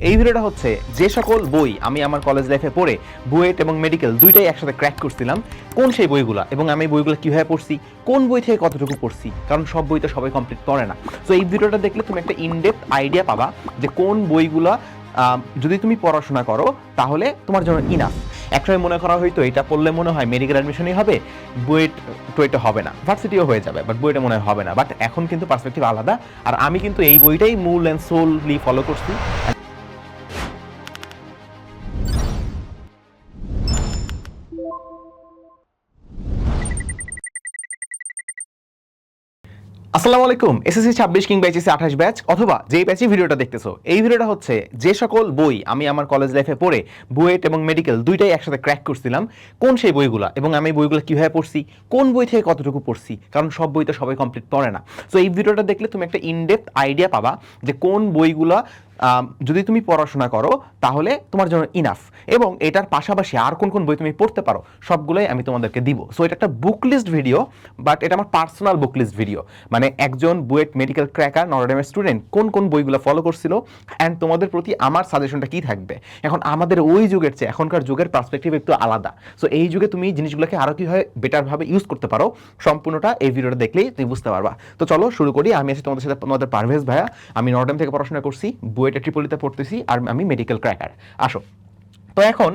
এই ভিডিওটা হচ্ছে যে সকল বই আমি আমার কলেজ লাইফে পড়ে বুয়েট এবং মেডিকেল দুইটাই একসাথে ক্র্যাক করছিলাম কোন সেই বইগুলো এবং আমি বইগুলো কিভাবে পড়ছি কোন বই থেকে কতটুকু পড়ছি, কারণ সব বই তো সবাই কমপ্লিট করে না। সো এই ভিডিওটা দেখলে তুমি একটা ইনডেপথ আইডিয়া পাবা যে কোন বইগুলো যদি তুমি পড়াশোনা করো তাহলে তোমার জন্য ইনাফ। একসময় মনে করা হয়তো এটা পড়লে মনে হয় মেডিকেল অ্যাডমিশনই হবে, বুয়েট টুয়েটে হবে না, ভার্সিটিও হয়ে যাবে, বাট বুয়েটে মনে হয় হবে না। বাট এখন কিন্তু পার্সপেক্টিভ আলাদা, আর আমি কিন্তু এই বইটাই মূল অ্যান্ড সোললি ফলো করছি। আসসালামু আলাইকুম। এসএসসি 26 কিংবা এইচএসসি 28 ব্যাচ অথবা যেই ব্যাচে ভিডিওটা দেখতেছো, এই ভিডিওটা হচ্ছে যে সকল বই আমি আমার কলেজ লাইফে পড়ে বুয়েট এবং মেডিকেল দুইটাই একসাথে ক্র্যাক করছিলাম কোন সেই বইগুলো এবং আমি বইগুলো কিভাবে পড়ছি, কোন বই থেকে কতটুকু পড়ছি, কারণ সব বই তো সবাই কমপ্লিট করে না। সো এই ভিডিওটা দেখলে তুমি একটা ইনডেপথ আইডিয়া পাবা যে কোন বইগুলো যদি তুমি পড়াশোনা করো তাহলে তোমার জন্য ইনাফ, এবং এটার পাশাপাশি আর কোন কোন বই তুমি পড়তে পারো সবগুলোই আমি তোমাদেরকে দিব। সো এটা একটা বুক লিস্ট ভিডিও, বাট এটা আমার পার্সোনাল বুক লিস্ট ভিডিও। মানে একজন বুয়েট মেডিকেল ক্র্যাকার নটরডেমের স্টুডেন্ট কোন কোন বইগুলো ফলো করছিল অ্যান্ড তোমাদের প্রতি আমার সাজেশনটা কি থাকবে। এখন আমাদের ওই যুগের চেয়ে এখনকার যুগের পার্সপেক্টিভ একটু আলাদা। সো এই যুগে তুমি জিনিসগুলোকে আরও কীভাবে বেটারভাবে ইউজ করতে পারো সম্পূর্ণটা এই ভিডিওটা দেখলেই তুমি বুঝতে পারবা। তো চলো শুরু করি। আমি আছি তোমাদের সাথে তোমাদের পারভেজ ভাইয়া। আমি নটরডেম থেকে পড়াশোনা করছি, বুয়েট ট্রিপলিতে পড়তেছি, আর আমি মেডিকেল ক্র্যাকার। আসো, তো এখন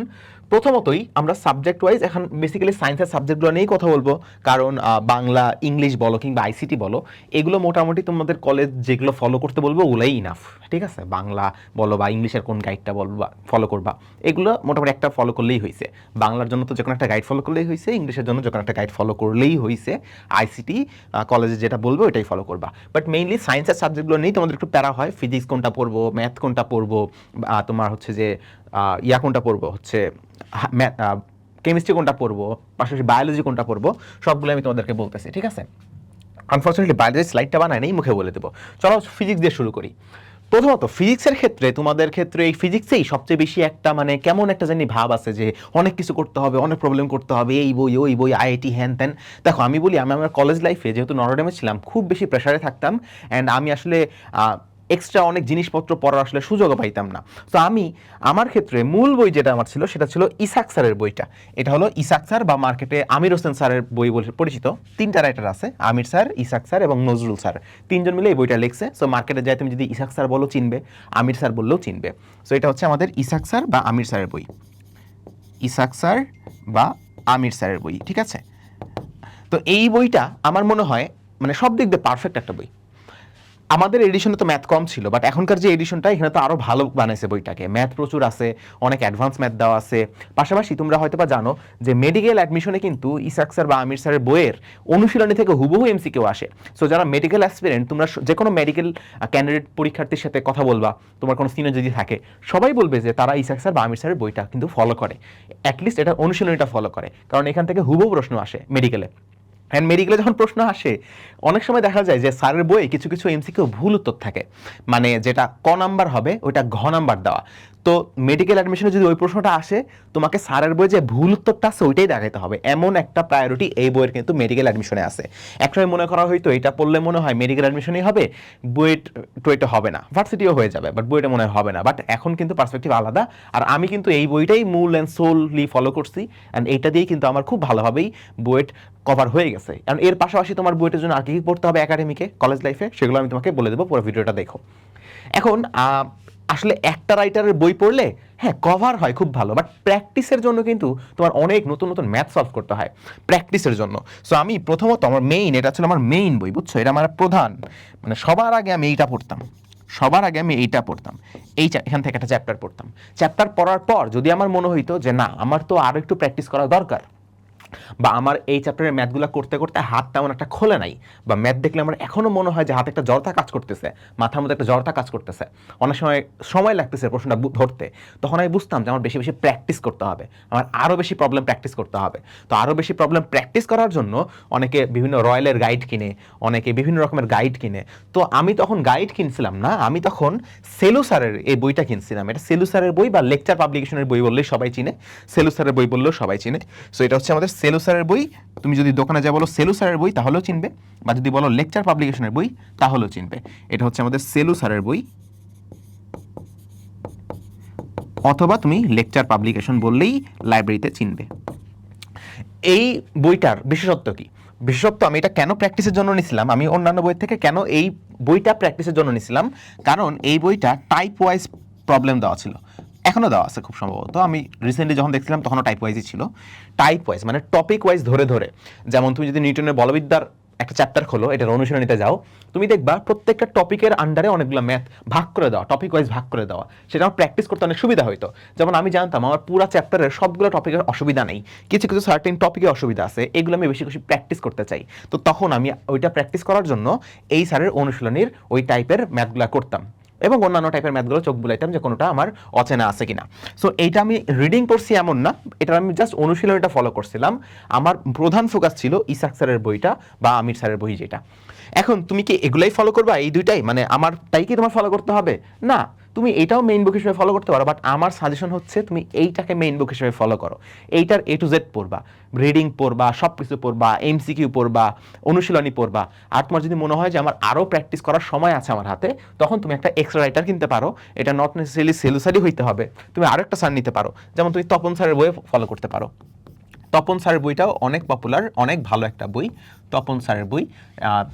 প্রথমতই আমরা সাবজেক্ট ওয়াইজ এখন বেসিক্যালি সায়েন্সের সাবজেক্টগুলো নিয়েই কথা বলবো, কারণ বাংলা ইংলিশ বলো কিংবা আইসিটি বলো এগুলো মোটামুটি তোমাদের কলেজ যেগুলো ফলো করতে বলবো ওগুলোই ইনাফ। ঠিক আছে, বাংলা বলো বা ইংলিশের কোন গাইডটা বলবো বা ফলো করবা, এগুলো মোটামুটি একটা ফলো করলেই হয়েছে। বাংলার জন্য তো যে কোনো একটা গাইড ফলো করলেই হয়েছে, ইংলিশের জন্য যে কোনো একটা গাইড ফলো করলেই হয়েছে, আইসিটি কলেজে যেটা বলবো এটাই ফলো করবা। বাট মেইনলি সায়েন্সের সাবজেক্টগুলো নিয়েই তোমাদের একটু প্যারা হয়, ফিজিক্স কোনটা পড়বো, ম্যাথ কোনটা পড়বো, তোমার হচ্ছে যে ইয়া কোনটা পড়বো, হচ্ছে কেমিস্ট্রি কোনটা পড়বো, পাশাপাশি বায়োলজি কোনটা পড়বো, সবগুলো আমি তোমাদেরকে বলতেছি। ঠিক আছে, আনফর্চুনেটলি বায়োলজির স্লাইডটা বানায় নেই, মুখে বলে দেবো। চলো ফিজিক্স দিয়ে শুরু করি। প্রথমত ফিজিক্সের ক্ষেত্রে তোমাদের ক্ষেত্রে এই ফিজিক্সেই সবচেয়ে বেশি একটা মানে কেমন একটা জানি ভাব আছে যে অনেক কিছু করতে হবে, অনেক প্রবলেম করতে হবে, এই বই ওই বই, আইআইটি হ্যান ত্যান। দেখো আমি বলি, আমি আমার কলেজ লাইফে যেহেতু নটরডেমে ছিলাম খুব বেশি প্রেশারে থাকতাম, অ্যান্ড আমি আসলে এক্সট্রা অনেক জিনিসপত্র পড়ার আসলে সুযোগও পাইতাম না। তো আমি আমার ক্ষেত্রে মূল বই যেটা আমার ছিল সেটা ছিল ইসাক স্যারের বইটা। এটা হলো ইসাক স্যার বা মার্কেটে আমির হোসেন স্যারের বই বলে পরিচিত। তিনটা রাইটার আছে, আমির স্যার, ইসাক স্যার এবং নজরুল স্যার, তিনজন মিলে এই বইটা লিখছে। সো মার্কেটে যাই তুমি যদি ইসাক স্যার বলো চিনবে, আমির স্যার বললেও চিনবে। সো এটা হচ্ছে আমাদের ইসাক স্যার বা আমির স্যারের বই, ইসাক স্যার বা আমির স্যারের বই। ঠিক আছে, তো এই বইটা আমার মনে হয় মানে সব দিক দিয়ে পারফেক্ট একটা বই। আমাদের এডিশনে তো ম্যাথ কম ছিল, বাট এখনকার যে এডিশনটা এখানে তো আরও ভালো বানাইছে বইটাকে, ম্যাথ প্রচুর আছে, অনেক অ্যাডভান্স ম্যাথ দেওয়া আছে। পাশাপাশি তোমরা হয়তো বা জানো যে মেডিকেল অ্যাডমিশনে কিন্তু ইসাক স্যার বা আমির স্যারের বইয়ের অনুশীলনী থেকে হুবহু এমসিকিউ আসে। সো যারা মেডিকেল অ্যাসপিরেন্ট, তোমরা যে কোনো মেডিকেল ক্যান্ডিডেট পরীক্ষার্থীর সাথে কথা বলবা, তোমার কোনো সিনিয়র যদি থাকে, সবাই বলবে যে তারা ইসাক স্যার বা আমির স্যারের বইটা কিন্তু ফলো করে, অ্যাটলিস্ট এটা অনুশীলনীটা ফলো করে, কারণ এখান থেকে হুবহু প্রশ্ন আসে মেডিকেলে। অ্যান্ড মেডিকেলে যখন প্রশ্ন আসে অনেক সময় দেখা যায় যে স্যারের বইয়ে কিছু কিছু এমসিকিউ ভুল উত্তর থাকে, মানে যেটা ক নাম্বার হবে ওইটা ঘ নাম্বার দেওয়া। তো মেডিকেল অ্যাডমিশনে যদি ওই প্রশ্নটা আসে, তোমাকে স্যারের বইয়ে যে ভুল উত্তরটা আছে ওইটাই দেখাতে হবে, এমন একটা প্রায়োরিটি এই বইয়ের কিন্তু মেডিকেল অ্যাডমিশনে আছে। একসময় মনে করা হয়তো এটা পড়লে মনে হয় মেডিকেল অ্যাডমিশনই হবে, বুয়েট টুয়েটে হবে না, ভার্সিটিও হয়ে যাবে, বাট বুয়েটে মনে হয় হবে না। বাট এখন কিন্তু পার্সপেক্টিভ আলাদা, আর আমি কিন্তু এই বইটাই মূল অ্যান্ড সোললি ফলো করছি, অ্যান্ড এইটা দিয়েই কিন্তু আমার খুব ভালোভাবেই বুয়েট কভার হয়ে গেছে। কারণ এর পাশাপাশি তোমার বুয়েটের জন্য আর কি পড়তে হবে একাডেমিকে কলেজ লাইফে, সেগুলো আমি তোমাকে বলে দেবো, পুরো ভিডিওটা দেখো। এখন আসলে একটা রাইটারের বই পড়লে হ্যাঁ কভার হয় খুব ভালো, বাট প্র্যাকটিসের জন্য কিন্তু তোমার অনেক নতুন নতুন ম্যাথ সলভ করতে হয় প্র্যাকটিসের জন্য। সো আমি প্রথমত আমার মেইন, এটা ছিল আমার মেইন বই, বুঝছো, এটা আমার প্রধান, মানে সবার আগে আমি এইটা পড়তাম, সবার আগে আমি এইটা পড়তাম, এখান থেকে একটা চ্যাপ্টার পড়তাম। চ্যাপ্টার পড়ার পর যদি আমার মনে হইতো যে না আমার তো আরও একটু প্র্যাকটিস করা দরকার, বা আমার এই চ্যাপ্টারের ম্যাথগুলো করতে করতে হাত তেমন একটা খোলে নাই, বা ম্যাথ দেখলে আমার এখনও মনে হয় যে হাতে একটা জড়তা কাজ করতেছে, মাথার মধ্যে একটা জড়তা কাজ করতেছে, অনেক সময় সময় লাগতেছে প্রশ্নটা ধরতে, তখন আমি বুঝতাম যে আমার বেশি বেশি প্র্যাকটিস করতে হবে, আমার আরও বেশি প্রবলেম প্র্যাকটিস করতে হবে। তো আরও বেশি প্রবলেম প্র্যাকটিস করার জন্য অনেকে বিভিন্ন রয়্যালের গাইড কিনে, অনেকে বিভিন্ন রকমের গাইড কিনে। তো আমি তখন গাইড কিনছিলাম না, আমি তখন সেলু স্যারের এই বইটা কিনছিলাম। এটা সেলু স্যারের বই বা লেকচার পাবলিকেশনের বই বললেই সবাই চিনে, সেলু স্যারের বই বললেও সবাই চিনে। সো এটা হচ্ছে আমাদের সেলু স্যারের বই। তুমি যদি দোকানে যা বলো সেলু স্যারের বই তাহলেও চিনবে, বা যদি বলো লেকচার পাবলিকেশনের বই তাহলেও চিনবে। এটা হচ্ছে আমাদের সেলু স্যারের বই, অথবা তুমি লেকচার পাবলিকেশন বললেই লাইব্রেরিতে চিনবে। এই বইটার বিশেষত্ব কি? বিশেষত্ব আমি এটা কেন প্র্যাকটিসের জন্য নিছিলাম, আমি অন্যান্য বই থেকে কেন এই বইটা প্র্যাকটিসের জন্য নিছিলাম, কারণ এই বইটা টাইপ ওয়াইজ প্রবলেম দেওয়া ছিল, এখনও দেওয়া আছে খুব সম্ভবত, আমি রিসেন্টলি যখন দেখছিলাম তখনও টাইপ ওয়াইজই ছিল। টাইপ ওয়াইজ মানে টপিক ওয়াইজ ধরে ধরে, যেমন তুমি যদি নিউটনের বলবিদ্যার একটা চ্যাপ্টার খোলো, এটার অনুশীলনীতে যাও, তুমি দেখবা প্রত্যেকটা টপিকের আন্ডারে অনেকগুলো ম্যাথ ভাগ করে দেওয়া, টপিক ওয়াইজ ভাগ করে দেওয়া, সেটা আমার প্র্যাকটিস করতে অনেক সুবিধা হতো। যেমন আমি জানতাম আমার পুরো চ্যাপ্টারের সবগুলো টপিকের অসুবিধা নেই, কিছু কিছু সার্টেন টপিকে অসুবিধা আছে, এগুলো আমি বেশি বেশি প্র্যাকটিস করতে চাই। তো তখন আমি ওইটা প্র্যাকটিস করার জন্য এই স্যারের অনুশীলনীর ওই টাইপের ম্যাথগুলো করতাম এবং অন্যান্য টাইপের ম্যাথগুলো চোখ বুলাইতাম যে কোনোটা আমার অচেনা আছে কিনা। সো এইটা আমি রিডিং করছি এমন না, এটা আমি জাস্ট অনুশীলনীটা ফলো করছিলাম। আমার প্রধান ফোকাস ছিল ইসাক স্যারের বইটা বা আমির স্যারের বই যেটা। এখন তুমি কি এগুলাই ফলো করবা, এই দুইটাই মানে আমারটাই কি তোমার ফলো করতে হবে? না, তুমি এইটাও মেইন বুক হিসেবে ফলো করতে পারো, বাট আমার সাজেশন হচ্ছে তুমি এইটাকে মেইন বুক হিসেবে ফলো করো। এইটার A to Z পড়বা, রিডিং পড়বা, সব কিছু পড়বা, MCQ পড়বা, অনুশীলনী পড়বা। আর তোমার যদি মনে হয় যে আমার আরও প্র্যাকটিস করার সময় আছে আমার হাতে, তখন তুমি একটা এক্সট্রা রাইটার কিনতে পারো। এটা নট নেসেসারিলি সেলুসারি হইতে হবে, তুমি আরও একটা স্যার নিতে পারো, যেমন তুমি তপন স্যারের বই ফলো করতে পারো। তপন স্যারের বইটাও অনেক পপুলার, অনেক ভালো একটা বই তপন স্যারের বই।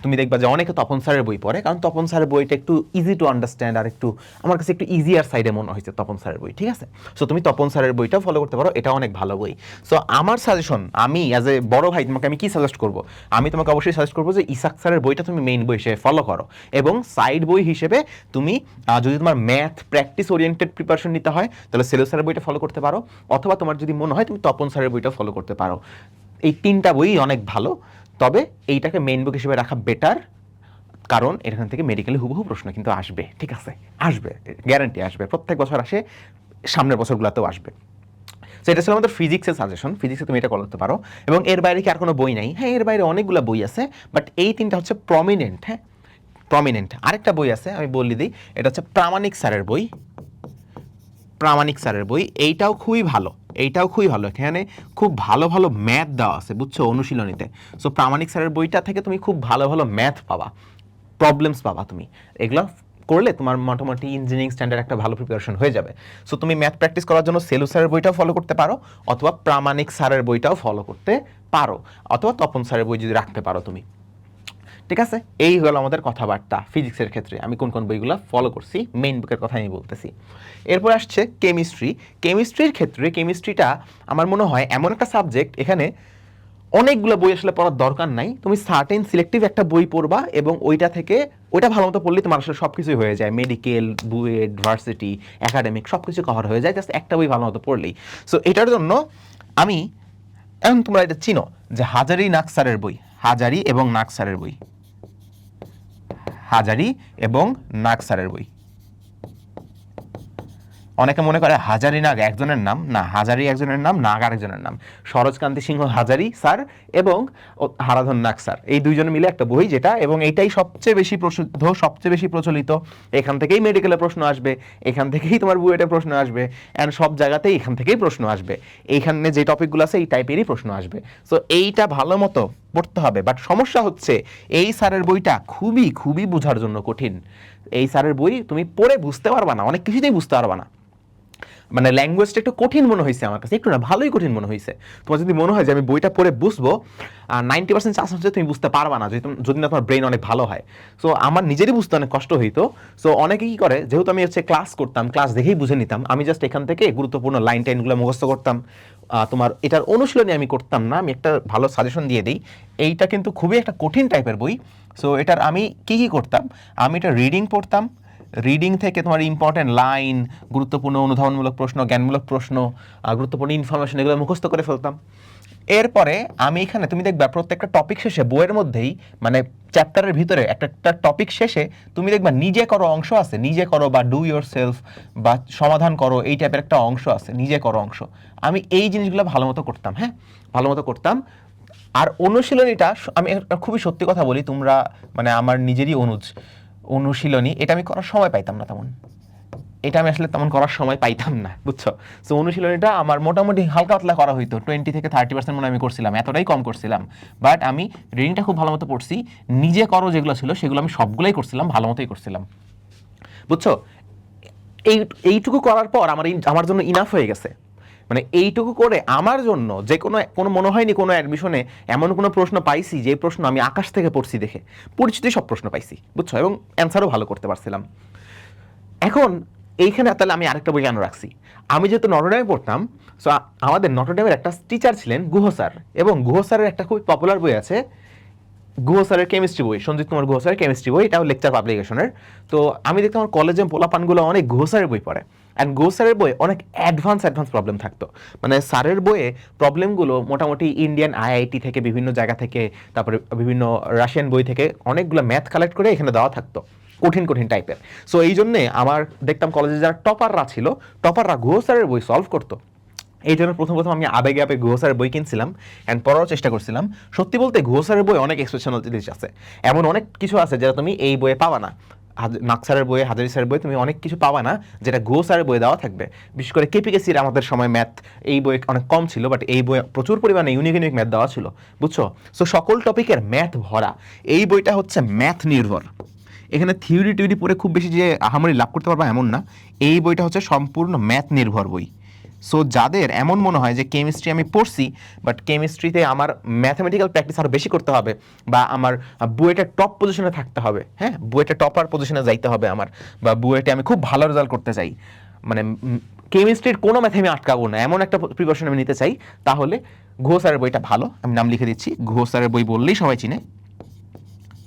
তুমি দেখবা যে অনেকে তপন স্যারের বই পড়ে, কারণ তপন স্যারের বইটা একটু ইজি টু আন্ডারস্ট্যান্ড, আর একটু আমার কাছে একটু ইজিয়ার সাইডে মনে হয়েছে তপন স্যারের বই, ঠিক আছে? সো তুমি তপন স্যারের বইটা ফলো করতে পারো, এটা অনেক ভালো বই। সো আমার সাজেশন, আমি অ্যাজ এ বড় ভাই তোমাকে আমি কি সাজেস্ট করবো, আমি তোমাকে অবশ্যই সাজেস্ট করবো যে ইসাক স্যারের বইটা তুমি মেইন বই হিসেবে ফলো করো, এবং সাইড বই হিসেবে তুমি যদি তোমার ম্যাথ প্র্যাকটিস ওরিয়েন্টেড প্রিপারেশন নিতে হয় তাহলে সেলো স্যারের বইটা ফলো করতে পারো, অথবা তোমার যদি মনে হয় তুমি তপন স্যারের বইটা ফলো করতে পারো। এই তিনটা বই অনেক ভালো, তবে এইটাকে মেইন বুক হিসেবে রাখা বেটার, কারণ এখান থেকে মেডিকেলে হুবহু প্রশ্ন কিন্তু আসবে, ঠিক আছে? আসবে, গ্যারান্টি আসবে, প্রত্যেক বছর আসে, সামনের বছরগুলোতেও আসবে। সো এটা ছিল আমাদের ফিজিক্সের সাজেশন, ফিজিক্সে তুমি এটা করতে পারো। এবং এর বাইরে কি আর কোনো বই নাই? হ্যাঁ, এর বাইরে অনেকগুলো বই আছে, বাট এই তিনটা হচ্ছে প্রমিনেন্ট। হ্যাঁ, প্রমিনেন্ট। আরেকটা বই আছে আমি বলে দিই, এটা হচ্ছে প্রামাণিক স্যারের বই। প্রামাণিক স্যারের বই, এইটাও খুবই ভালো, এইটাও খুবই ভালো, এখানে খুব ভালো ভালো ম্যাথ দেওয়া আছে, বুঝছো, অনুশীলনীতে। সো প্রামাণিক স্যারের বইটা থেকে তুমি খুব ভালো ভালো ম্যাথ পাবা, প্রবলেমস পাবা, তুমি এগুলো করলে তোমার মোটামুটি ইঞ্জিনিয়ারিং স্ট্যান্ডার্ড একটা ভালো প্রিপারেশন হয়ে যাবে। সো তুমি ম্যাথ প্র্যাকটিস করার জন্য সেলু স্যারের বইটাও ফলো করতে পারো, অথবা প্রামাণিক স্যারের বইটাও ফলো করতে পারো, অথবা তপন স্যারের বই যদি রাখতে পারো তুমি, ঠিক আছে? এই হলো আমাদের কথাবার্তা ফিজিক্সের ক্ষেত্রে, আমি কোন কোন বইগুলো ফলো করছি, মেইন বুকের কথা আমি বলতেছি। এরপর আসছে কেমিস্ট্রি। কেমিস্ট্রির ক্ষেত্রে, কেমিস্ট্রিটা আমার মনে হয় এমন একটা সাবজেক্ট, এখানে অনেকগুলো বই আসলে পড়ার দরকার নাই, তুমি সার্টেন সিলেক্টিভ একটা বই পড়বা এবং ওইটা থেকে ওইটা ভালো মতো পড়লে তোমার আসলে সব কিছুই হয়ে যায়, মেডিকেল, বুয়েট, ভার্সিটি, একাডেমিক সব কিছু কভার হয়ে যায় জাস্ট একটা বই ভালো মতো পড়লেই। সো এটার জন্য আমি, এখন তোমরা এটা চিনো যে হাজারি নাকসারের বই, হাজারি এবং নাকসারের বই, হাজারি এবং নাগস্যারের বই। অনেকে মনে করে হাজারি নাগ একজনের নাম, না, হাজারি একজনের নাম, নাগ আরেকজনের নাম। শরৎকান্তি সিংহ হাজারি স্যার এবং হারাধন নাগ স্যার, এই দুইজন মিলে একটা বই যেটা, এবং এইটাই সবচেয়ে বেশি প্রসিদ্ধ, সবচেয়ে বেশি প্রচলিত। এখান থেকেই মেডিকেলে প্রশ্ন আসবে, এখান থেকেই তোমার বুয়েটে প্রশ্ন আসবে, অ্যান্ড সব জায়গাতেই এখান থেকেই প্রশ্ন আসবে। এইখানে যে টপিকগুলো আছে এই টাইপেরই প্রশ্ন আসবে। সো এইটা ভালো মতো পড়তে হবে। বাট সমস্যা হচ্ছে এই স্যারের বইটা খুবই খুবই বোঝার জন্য কঠিন। এই স্যারের বই তুমি পড়ে বুঝতে পারবা না, অনেক কিছুতেই বুঝতে পারবা না, মানে ল্যাঙ্গুয়েজটা একটু কঠিন মনে হয়েছে আমার কাছে, একটু না, ভালোই কঠিন মনে হয়েছে। তোমার যদি মনে হয় যে আমি বইটা পড়ে বুঝবো, 90% চান্স হচ্ছে তুমি বুঝতে পারবা না, যদি না তোমার ব্রেন অনেক ভালো হয়। সো আমার নিজেরই বুঝতে অনেক কষ্ট হইতো। সো অনেকে কী করে, যেহেতু আমি হচ্ছে ক্লাস করতাম, ক্লাস দেখেই বুঝে নিতাম, আমি জাস্ট এখান থেকে গুরুত্বপূর্ণ লাইন টাইনগুলো মুখস্থ করতাম। তোমার এটার অনুশীলনী আমি করতাম না। আমি একটা ভালো সাজেশন দিয়ে দিই, এইটা কিন্তু খুবই একটা কঠিন টাইপের বই। সো এটার আমি কী কী করতাম, আমি এটা রিডিং পড়তাম, রিডিং থেকে তোমার ইম্পর্টেন্ট লাইন, গুরুত্বপূর্ণ অনুধাবনমূলক প্রশ্ন, জ্ঞানমূলক প্রশ্ন, গুরুত্বপূর্ণ ইনফরমেশন, এগুলো মুখস্থ করে ফেলতাম। এরপরে আমি এখানে তুমি দেখবা প্রত্যেকটা টপিক শেষে বইয়ের মধ্যেই, মানে চ্যাপ্টারের ভিতরে একটা একটা টপিক শেষে তুমি দেখবা নিজে করো অংশ আছে, নিজে করো বা ডু ইয়োর সেলফ বা সমাধান করো, এই টাইপের একটা অংশ আছে, নিজে করো অংশ। আমি এই জিনিসগুলো ভালো মতো করতাম, হ্যাঁ, ভালো মতো করতাম। আর অনুশীলনীটা আমি খুবই সত্যি কথা বলি, তোমরা মানে আমার নিজেরই অনুশীলনী এটা আমি করার সময় পাইতাম না তেমন, এটা আমি আসলে তেমন করার সময় পাইতাম না, বুঝছো? সো অনুশীলনীটা আমার মোটামুটি হালকা পাতলা করা হইতো, 20 থেকে 30% মনে আমি করছিলাম, এতটাই কম করছিলাম। বাট আমি রিডিংটা খুব ভালো মতো পড়ছি, নিজে করো যেগুলো ছিল সেগুলো আমি সবগুলোই করছিলাম, ভালো মতোই করছিলাম, বুঝছো? এই এইটুকু করার পর আমার জন্য ইনাফ হয়ে গেছে। মানে এইটুকু করে আমার জন্য যে কোনো মনে হয়নি কোনো অ্যাডমিশনে এমন কোনো প্রশ্ন পাইছি যে প্রশ্ন আমি আকাশ থেকে পড়ছি দেখে, পরিচিত সব প্রশ্ন পাইছি, বুঝছো, এবং অ্যান্সারও ভালো করতে পারছিলাম। এখন এইখানে তাহলে আমি আরেকটা বই কেন রাখছি, আমি যেহেতু নটরডেমে পড়তাম, সো আমাদের নটরডেমের একটা টিচার ছিলেন গুহ স্যার, এবং গুহ স্যারের একটা খুব পপুলার বই আছে, গুহ স্যারের কেমিস্ট্রি বই, সঞ্জিত কুমার গুহ স্যারের কেমিস্ট্রি বই, এটাও লেকচার পাবলিকেশনের। তো আমি দেখতাম আমার কলেজে পোলাপানগুলো অনেক গুহ স্যারের বই পড়ে, অ্যান্ড গুহ স্যারের বই অনেক অ্যাডভান্স প্রবলেম থাকতো। মানে স্যারের বইয়ে প্রবলেমগুলো মোটামুটি ইন্ডিয়ান আইআইটি থেকে, বিভিন্ন জায়গা থেকে, তারপরে বিভিন্ন রাশিয়ান বই থেকে অনেকগুলো ম্যাথ কালেক্ট করে এখানে দেওয়া থাকতো, কঠিন কঠিন টাইপের। সো এই জন্যে আমার দেখতাম কলেজে যারা টপাররা ছিল, টপাররা গুহ স্যারের বই সলভ করতো। এই জন্য প্রথম আমি আবেগে গুহ স্যারের বই কিনছিলাম অ্যান্ড পড়ার চেষ্টা করছিলাম। সত্যি বলতে গুহ স্যারের বই অনেক এক্সেপশনাল জিনিস আছে, এমন অনেক কিছু আছে যেটা তুমি এই বইয়ে পাবা না। নাকসারের বইয়ে, হাজারি স্যারের বই তুমি অনেক কিছু পাবা না যেটা গুহ স্যারের বই দেওয়া থাকবে। বিশেষ করে কেপিকেসির আমাদের সময় ম্যাথ এই বই অনেক কম ছিল, বাট এই বই প্রচুর পরিমাণে ইউনিক ইউনিক ম্যাথ দেওয়া ছিল, বুঝছো। সো সকল টপিকের ম্যাথ ভরা এই বইটা হচ্ছে ম্যাথ নির্ভর। এখানে থিওরি টিউরি পড়ে খুব বেশি যে আহামরি লাভ করতে পারবা এমন না, এই বইটা হচ্ছে সম্পূর্ণ ম্যাথ নির্ভর বই। সো যাদের এমন মনে হয় যে কেমিস্ট্রি আমি পড়ছি, বাট কেমিস্ট্রিতে আমার ম্যাথমেটিক্যাল প্র্যাকটিস আরও বেশি করতে হবে, বা আমার বুয়েটের টপ পজিশনে থাকতে হবে, হ্যাঁ বুয়েটে টপার পজিশনে যাইতে হবে আমার, বা বুয়েটে আমি খুব ভালো রেজাল্ট করতে চাই, মানে কেমিস্ট্রির কোনো ম্যাথে আমি আটকাবো না, এমন একটা প্রিপারেশন আমি নিতে চাই, তাহলে গুহ স্যারের বইটা ভালো। আমি নাম লিখে দিচ্ছি, গুহ স্যারের বই বললেই সবাই চিনে,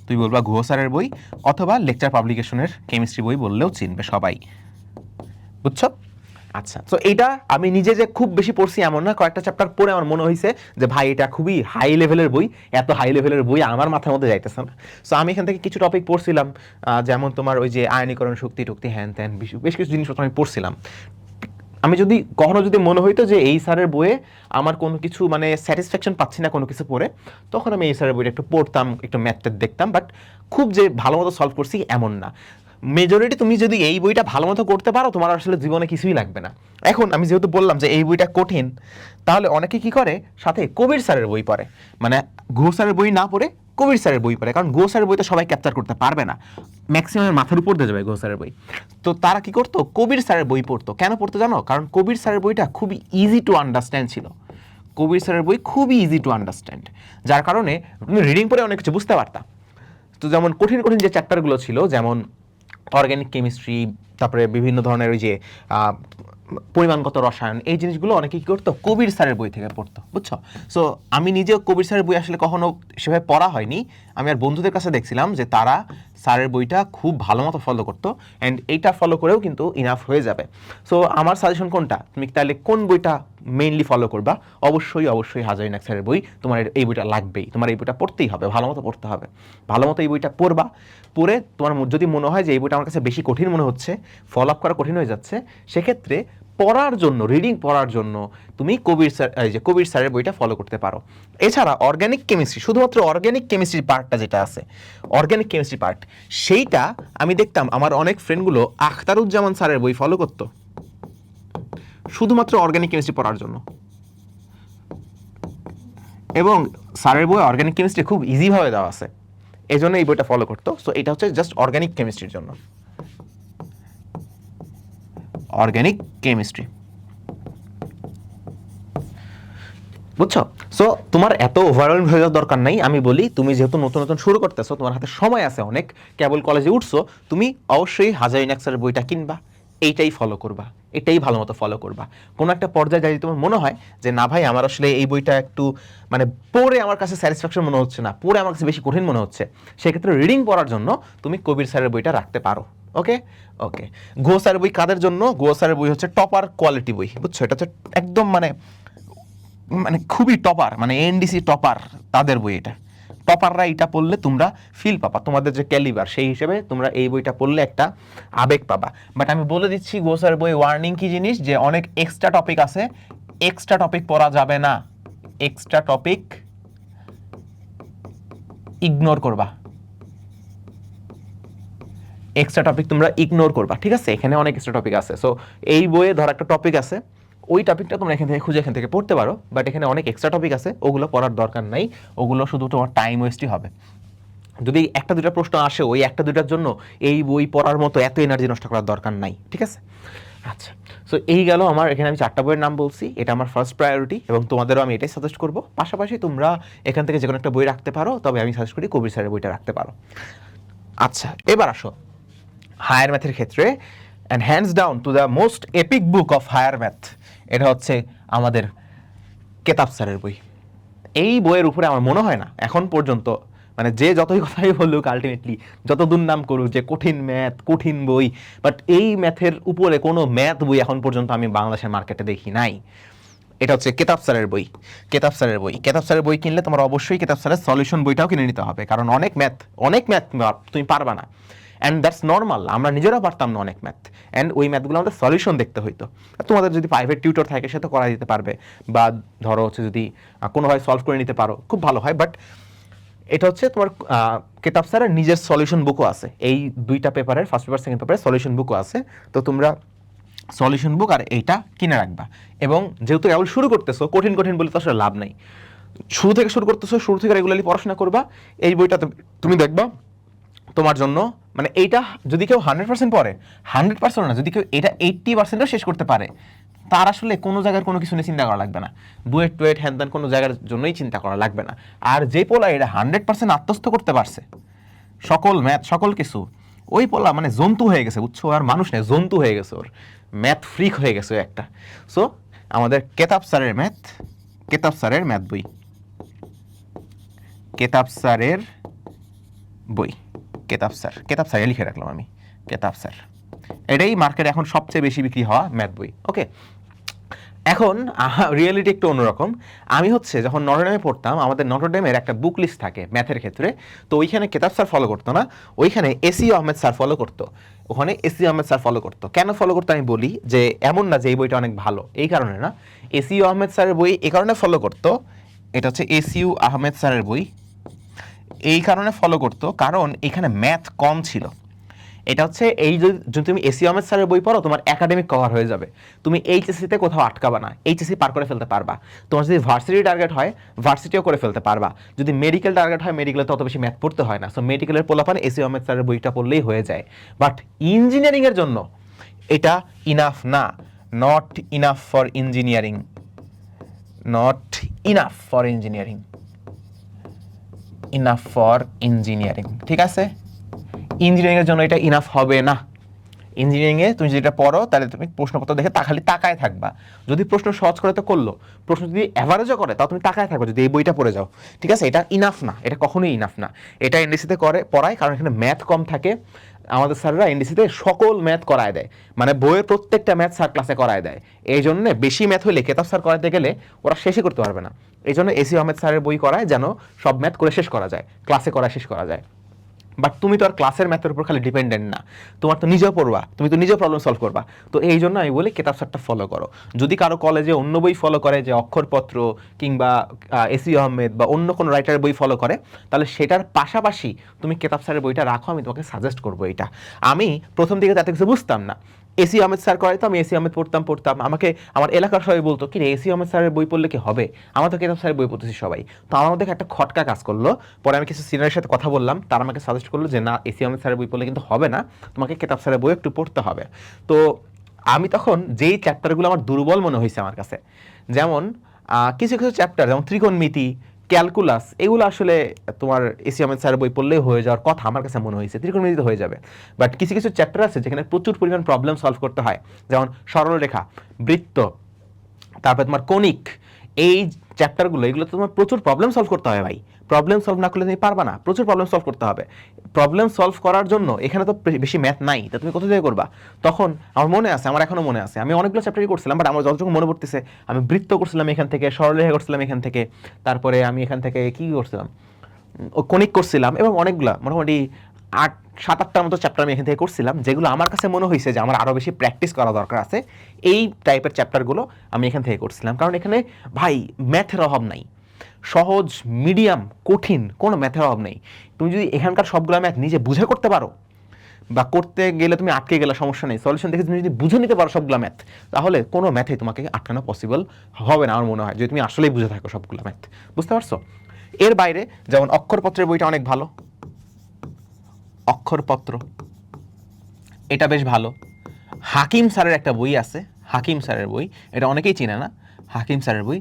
তুই বলবা গুহ স্যারের বই, অথবা লেকচার পাবলিকেশনের কেমিস্ট্রি বই বললেও চিনবে সবাই, বুঝছো। আচ্ছা, তো এটা আমি নিজে যে খুব বেশি পড়ছি এমন না, কয়েকটা চ্যাপ্টার পড়ে আমার মনে হয়েছে যে ভাই এটা খুবই হাই লেভেলের বই, এত হাই লেভেলের বই আমার মাথার মধ্যে যাইতেছে না। সো আমি এখান থেকে কিছু টপিক পড়ছিলাম, যেমন তোমার ওই যে আয়নীকরণ শক্তি টক্তি হ্যান ত্যান বেশ কিছু জিনিসপত্র আমি পড়ছিলাম। আমি যদি কখনো মনে হইতো যে এই স্যারের বইয়ে আমার কোনো কিছু মানে স্যাটিসফ্যাকশন পাচ্ছি না কোনো কিছু পড়ে, তখন আমি এই স্যারের বইটা একটু পড়তাম, একটু ম্যাথটা দেখতাম, বাট খুব যে ভালো মতো সলভ করছি এমন না। মেজরিটি তুমি যদি এই বইটা ভালো মতো করতে পারো, তোমার আসলে জীবনে কিছুই লাগবে না। এখন আমি যেহেতু বললাম যে এই বইটা কঠিন, তাহলে অনেকে কি করে সাথে কবির স্যারের বই পড়ে, মানে গুহ স্যারের বই না পড়ে কবির স্যারের বই পড়ে, কারণ গুহ স্যারের বই তো সবাই ক্যাপচার করতে পারবে না, ম্যাক্সিমাম মাথার উপর দিয়ে যাবে গুহ স্যারের বই। তো তারা কি করতো, কবির স্যারের বই পড়তো। কেন পড়তো জানো? কারণ কবির স্যারের বইটা খুবই ইজি টু আন্ডারস্ট্যান্ড ছিল। কবির স্যারের বই খুবই ইজি টু আন্ডারস্ট্যান্ড, যার কারণে তুমি রিডিং পড়ে অনেক কিছু বুঝতে পারতা। তো যেমন কঠিন কঠিন যে চ্যাপ্টারগুলো ছিল, যেমন অর্গ্যানিক কেমিস্ট্রি, তারপরে বিভিন্ন ধরনের ওই যে পরিমাণগত রসায়ন, এই জিনিসগুলো অনেকে কী করতো, কবির স্যারের বই থেকে পড়তো, বুঝছো। সো আমি নিজেও কবির স্যারের বই আসলে কখনো সেভাবে পড়া হয়নি, আমি আর বন্ধুদের কাছে দেখছিলাম যে তারা স্যারের বইটা খুব ভালো মতো ফলো করতো, অ্যান্ড এইটা ফলো করেও কিন্তু ইনাফ হয়ে যাবে। সো আমার সাজেশন কোনটা, তুমি তাহলে কোন বইটা মেইনলি ফলো করবা? অবশ্যই হাজারি নাগ স্যারের বই, তোমার এই বইটা লাগবেই, তোমার এই বইটা পড়তেই হবে, ভালো মতো পড়তে হবে, ভালো মতো এই বইটা পড়বা। পড়ে তোমার যদি মনে হয় যে এই বইটা আমার কাছে বেশি কঠিন মনে হচ্ছে, ফলো আপ করা কঠিন হয়ে যাচ্ছে, সেক্ষেত্রে পড়ার জন্য, রিডিং পড়ার জন্য তুমি কবির স্যারের বইটা ফলো করতে পারো। এছাড়া অর্গ্যানিক কেমিস্ট্রি, শুধুমাত্র অর্গ্যানিক কেমিস্ট্রি পার্টটা যেটা আছে, অর্গ্যানিক কেমিস্ট্রি পার্ট, সেইটা আমি দেখতাম আমার অনেক ফ্রেন্ডগুলো আখতারুজ্জামান স্যারের বই ফলো করতো শুধুমাত্র অর্গ্যানিক কেমিস্ট্রি পড়ার জন্য, এবং স্যারের বই অর্গ্যানিক কেমিস্ট্রি খুব ইজিভাবে দেওয়া আছে, এই জন্য এই বইটা ফলো করতো। সো এটা হচ্ছে জাস্ট অর্গ্যানিক কেমিস্ট্রির জন্য, অর্গ্যানিক কেমিস্ট্রি, বুঝছো। সো তোমার এত ওভারঅল হয়ে যাওয়ার দরকার নাই। আমি বলি, তুমি যেহেতু নতুন নতুন শুরু করতেছো, তোমার হাতে সময় আছে অনেক, কেবল কলেজে উঠছো, তুমি অবশ্যই হাজারি নাগ স্যারের বইটা কিনবা, এইটাই ফলো করবা, এটাই ভালো মতো ফলো করবা। কোনো একটা পর্যায়ে যদি তোমার মনে হয় যে না ভাই আমার আসলে এই বইটা একটু মানে পড়ে আমার কাছে স্যাটিসফ্যাকশন মনে হচ্ছে না, পড়ে আমার কাছে বেশি কঠিন মনে হচ্ছে, সেক্ষেত্রে রিডিং পড়ার জন্য তুমি কবির স্যারের বইটা রাখতে পারো। ওকে ওকে গুহ স্যারের বই কাদের জন্য? গুহ স্যারের বই হচ্ছে টপার কোয়ালিটি বই, বুঝছো। এটা হচ্ছে একদম মানে মানে খুবই টপার, মানে এনডিসি টপার তাদের বই এটা। টপাররা এটা পড়লে তোমরা ফিল পাবা, তোমাদের যে ক্যালিবার সেই হিসেবে তোমরা এই বইটা পড়লে একটা আবেগ পাবা। বাট আমি বলে দিচ্ছি গোসার বই ওয়ার্নিং কি জিনিস, যে অনেক এক্সট্রা টপিক আছে, এক্সট্রা টপিক পড়া যাবে না, এক্সট্রা টপিক ইগনোর করবা, এক্সট্রা টপিক তোমরা ইগনোর করবা, ঠিক আছে। এখানে অনেক এক্সট্রা টপিক আছে। সো এই বইয়ে ধর একটা টপিক আছে, ওই টপিকটা তোমরা এখান থেকে খুঁজে এখান থেকে পড়তে পারো, বাট এখানে অনেক এক্সট্রা টপিক আছে, ওগুলো পড়ার দরকার নাই, ওগুলো শুধু তোমার টাইম ওয়েস্টই হবে। যদি একটা দুটা প্রশ্ন আসে ওই একটা দুটার জন্য এই বই পড়ার মতো এত এনার্জি নষ্ট করার দরকার নাই, ঠিক আছে? আচ্ছা, সো এই গেল আমার, এখানে আমি 4টা বইয়ের নাম বলছি, এটা আমার ফার্স্ট প্রায়োরিটি এবং তোমাদেরও আমি এটাই সাজেস্ট করব। পাশাপাশি তোমরা এখান থেকে যে কোনো একটা বই রাখতে পারো, তবে আমি সাজেস্ট করি কবির স্যারের বইটা রাখতে পারো। আচ্ছা, এবার আসো হায়ার ম্যাথের ক্ষেত্রে, and hands down to the most epic book of higher math, এটা হচ্ছে আমাদের কেতাব স্যারের বই। এই বইয়ের উপরে আমার মনে হয় না এখন পর্যন্ত, মানে যে যতই কথাই বলুক আলটিমেটলি যত দুর্নাম করুক যে কঠিন ম্যাথ, কঠিন বই, বাট এই ম্যাথের উপরে কোনো ম্যাথ বই এখন পর্যন্ত আমি বাংলাদেশের মার্কেটে দেখি নাই। এটা হচ্ছে কেতাব স্যারের বই। কেতাব স্যারের বই, কেতাব স্যারের বই কিনলে তোমার অবশ্যই কেতাব স্যারের সলিউশন বইটাও কিনে নিতে হবে, কারণ অনেক ম্যাথ তুমি পারবা না, অ্যান্ড দ্যাটস নর্মাল। আমরা নিজেরাও পারতাম না অনেক ম্যাথ, অ্যান্ড ওই ম্যাথগুলো আমাদের সলিউশন দেখতে হইতো। তোমাদের যদি প্রাইভেট টিউটর থাকে সে তো করা দিতে পারবে, বা ধরো হচ্ছে যদি কোনোভাবে সলভ করে নিতে পারো খুব ভালো হয়। বাট এটা হচ্ছে তোমার কেতাব স্যারের নিজের সলিউশন বুকও আছে, এই 2টা পেপারের ফার্স্ট পেপার সেকেন্ড পেপারের সলিউশন বুকও আছে। তো তোমরা সলিউশন বুক আর এইটা কিনে রাখবা। এবং যেহেতু কেবল শুরু করতেছো, কঠিন কঠিন বলে তো আসলে লাভ নাই, শুরু থেকে শুরু করতেছো, শুরু থেকে রেগুলারলি পড়াশোনা করবা, এই বইটা তুমি দেখবা তোমার জন্য, মানে এইটা যদি কেউ 100% পড়ে, 100% না, যদি কেউ এটা 80%ও শেষ করতে পারে, তার আসলে কোনো জায়গার কোনো কিছু নিয়ে চিন্তা করা লাগবে না, বুয়েট টুয়েট হ্যান ত্যান কোনো জায়গার জন্যই চিন্তা করা লাগবে না। আর যে পোলা এটা 100% আত্মস্থ করতে পারছে, সকল ম্যাথ সকল কিছু, ওই পোলা মানে জন্তু হয়ে গেছে, বুঝছো? আর মানুষ নেই, জন্তু হয়ে গেছে, ওর ম্যাথ ফ্রিক হয়ে গেছে একটা। সো আমাদের কেতাব স্যারের ম্যাথ, কেতাব স্যারের ম্যাথ বই, কেতাব স্যারের বই, কেতাব স্যার লিখে রাখলাম আমি, কেতাব স্যার, এটাই মার্কেটে এখন সবচেয়ে বেশি বিক্রি হওয়া ম্যাথ বই। ওকে, এখন রিয়েলিটি একটু অন্যরকম। আমি হচ্ছে যখন নটরডেমে পড়তাম, আমাদের নটরডেমের একটা বুক লিস্ট থাকে ম্যাথের ক্ষেত্রে, তো ওইখানে কেতাব স্যার ফলো করতো না, ওইখানে এসি আহমেদ স্যার ফলো করতো। ওখানে এসি আহমেদ স্যার ফলো করতো, কেন ফলো করতো আমি বলি, যে এমন না যে এই বইটা অনেক ভালো, এই কারণে না, এসি আহমেদ স্যারের বই এই কারণে ফলো করতো, এটা হচ্ছে এসইউ আহমেদ স্যারের বই, এই কারণে ফলো করতো কারণ এখানে ম্যাথ কম ছিল। এটা হচ্ছে এই যদি তুমি এসি আহমেদ স্যারের বই পড়ো, তোমার একাডেমিক কভার হয়ে যাবে, তুমি এইচএসসিতে কোথাও আটকাবা না, এইচএসসি পার করে ফেলতে পারবা। তোমার যদি ভার্সিটি টার্গেট হয়, ভার্সিটিও করে ফেলতে পারবা। যদি মেডিকেল টার্গেট হয়, মেডিকেলে তত বেশি ম্যাথ পড়তে হয় না। সো মেডিকেলের পোলাপান এসি আহমেদ স্যারের বইটা পড়লেই হয়ে যায়। বাট ইঞ্জিনিয়ারিংয়ের জন্য এটা ইনাফ না, not enough for engineering, not enough for engineering, enough for engineering, ঠিক আছে? ইঞ্জিনিয়ারিংয়ের জন্য এটা ইনাফ হবে না। ইঞ্জিনিয়ারিংয়ে তুমি যেটা পড়ো, তাহলে তুমি প্রশ্নপত্র দেখে খালি তাকায় থাকবা। যদি প্রশ্ন সহজ করে তো করলো, প্রশ্ন যদি অ্যাভারেজও করে তাও তুমি তাকায় থাকবে যদি এই বইটা পড়ে যাও, ঠিক আছে? এটা ইনাফ না, এটা কখনোই ইনাফ না। এটা এনডিসিতে পড়ায়, কারণ এখানে ম্যাথ কম থাকে। আমাদের স্যাররা এনডিসিতে সকল ম্যাথ করায় দেয়, মানে বইয়ের প্রত্যেকটা ম্যাথ স্যার ক্লাসে করায় দেয়। এই জন্য বেশি ম্যাথ হলে কেতাব স্যার করাতে গেলে ওরা শেষই করতে পারবে না। এই জন্য এসি আহমেদ স্যারের বই করায় যেন সব ম্যাথ করে শেষ করা যায়, ক্লাসে করা শেষ করা যায়। বাট তুমি তো আর ক্লাসের ম্যাথের উপর খালি ডিপেন্ডেন্ট না, তোমার তো নিজেও পড়বা, তুমি তো নিজেও প্রবলেম সলভ করবা। তো এই জন্য আমি বলি কেতাব স্যারটা ফলো করো। যদি কারো কলেজে অন্য বই ফলো করে, যে অক্ষরপত্র কিংবা এসি আহমেদ বা অন্য কোনো রাইটারের বই ফলো করে, তাহলে সেটার পাশাপাশি তুমি কেতাব স্যারের বইটা রাখো, আমি তোমাকে সাজেস্ট করবো এটা। আমি প্রথম দিকে তাতে কিছু বুঝতাম না, এসি আহমেদ স্যার করে তো আমি এসি আহমেদ পড়তাম, আমাকে আমার এলাকার সবাই বলতো কি রে এসি আহমেদ স্যারের বই পড়লে কি হবে, আমরা তো কেতাব স্যারের বই পড়তেছি সবাই। তো আমার মধ্যে একটা খটকা কাজ করলো, পরে আমি কিছু সিনিয়রের সাথে কথা বললাম, তারা আমাকে সাজেস্ট করলো যে না, এসি আহমেদ স্যারের বই পড়লে কিন্তু হবে না, তোমাকে কেতাব স্যারের বই একটু পড়তে হবে। তো আমি তখন যেই চ্যাপ্টারগুলো আমার দুর্বল মনে হয়েছে আমার কাছে, যেমন কিছু কিছু চ্যাপ্টার যেমন ত্রিকোণমিতি, ক্যালকুলাস, এগুলো আসলে তোমার এসি আহমেদ স্যারের বই পড়লেই হয়ে যাওয়ার কথা আমার কাছে মনে হয়েছে, ত্রিকোণমিতিতে হয়ে যাবে। বাট কিছু কিছু চ্যাপ্টার আছে যেখানে প্রচুর পরিমাণ প্রবলেম সলভ করতে হয়, যেমন সরলরেখা, বৃত্ত, তারপরে তোমার কনিক, এই চ্যাপ্টারগুলো, এগুলো তোমার প্রচুর প্রবলেম সলভ করতে হয় ভাই। প্রবলেম সলভ না করলে তুমি পারবা না, প্রচুর প্রবলেম সলভ করতে হবে। প্রবলেম সলভ করার জন্য এখানে তো বেশি ম্যাথ নাই, তা তুমি কোথা থেকে করবা? তখন আমার মনে আছে, আমার এখনো মনে আছে, আমি অনেকগুলো চ্যাপ্টারই করছিলাম, বাট আমার যতটুকু মনে পড়তেছে, আমি বৃত্ত করছিলাম এখান থেকে, সরলরেখা করছিলাম এখান থেকে, তারপরে আমি এখান থেকে কি করছিলাম, কনিক করছিলাম, এবং অনেকগুলা মোটামুটি 7-8টার মতো চ্যাপ্টার আমি এখান থেকে করছিলাম, যেগুলো আমার কাছে মনে হয়েছে যে আমার আরও বেশি প্র্যাকটিস করা দরকার আছে। এই টাইপের চ্যাপ্টারগুলো আমি এখান থেকে করছিলাম, কারণ এখানে ভাই ম্যাথের অভাব নাই, সহজ, মিডিয়াম, কঠিন কোনো ম্যাথের অভাব নেই। তুমি যদি এখানকার সবগুলো ম্যাথ নিজে বুঝে করতে পারো, বা করতে গেলে তুমি আটকে গেলে সমস্যা নেই, সলিউশন দেখে তুমি যদি বুঝে নিতে পারো সবগুলো ম্যাথ, তাহলে কোনো ম্যাথেই তোমাকে আটকানো পসিবল হবে না আমার মনে হয়, যদি তুমি আসলেই বুঝে থাকো সবগুলো ম্যাথ। বুঝতে পারছো? এর বাইরে যেমন অক্ষরপত্রের বইটা অনেক ভালো, অক্ষরপত্র, এটা বেশ ভালো। হাকিম স্যারের একটা বই আছে, হাকিম স্যারের বই, এটা অনেকেই চিনে না। হাকিম স্যারের বই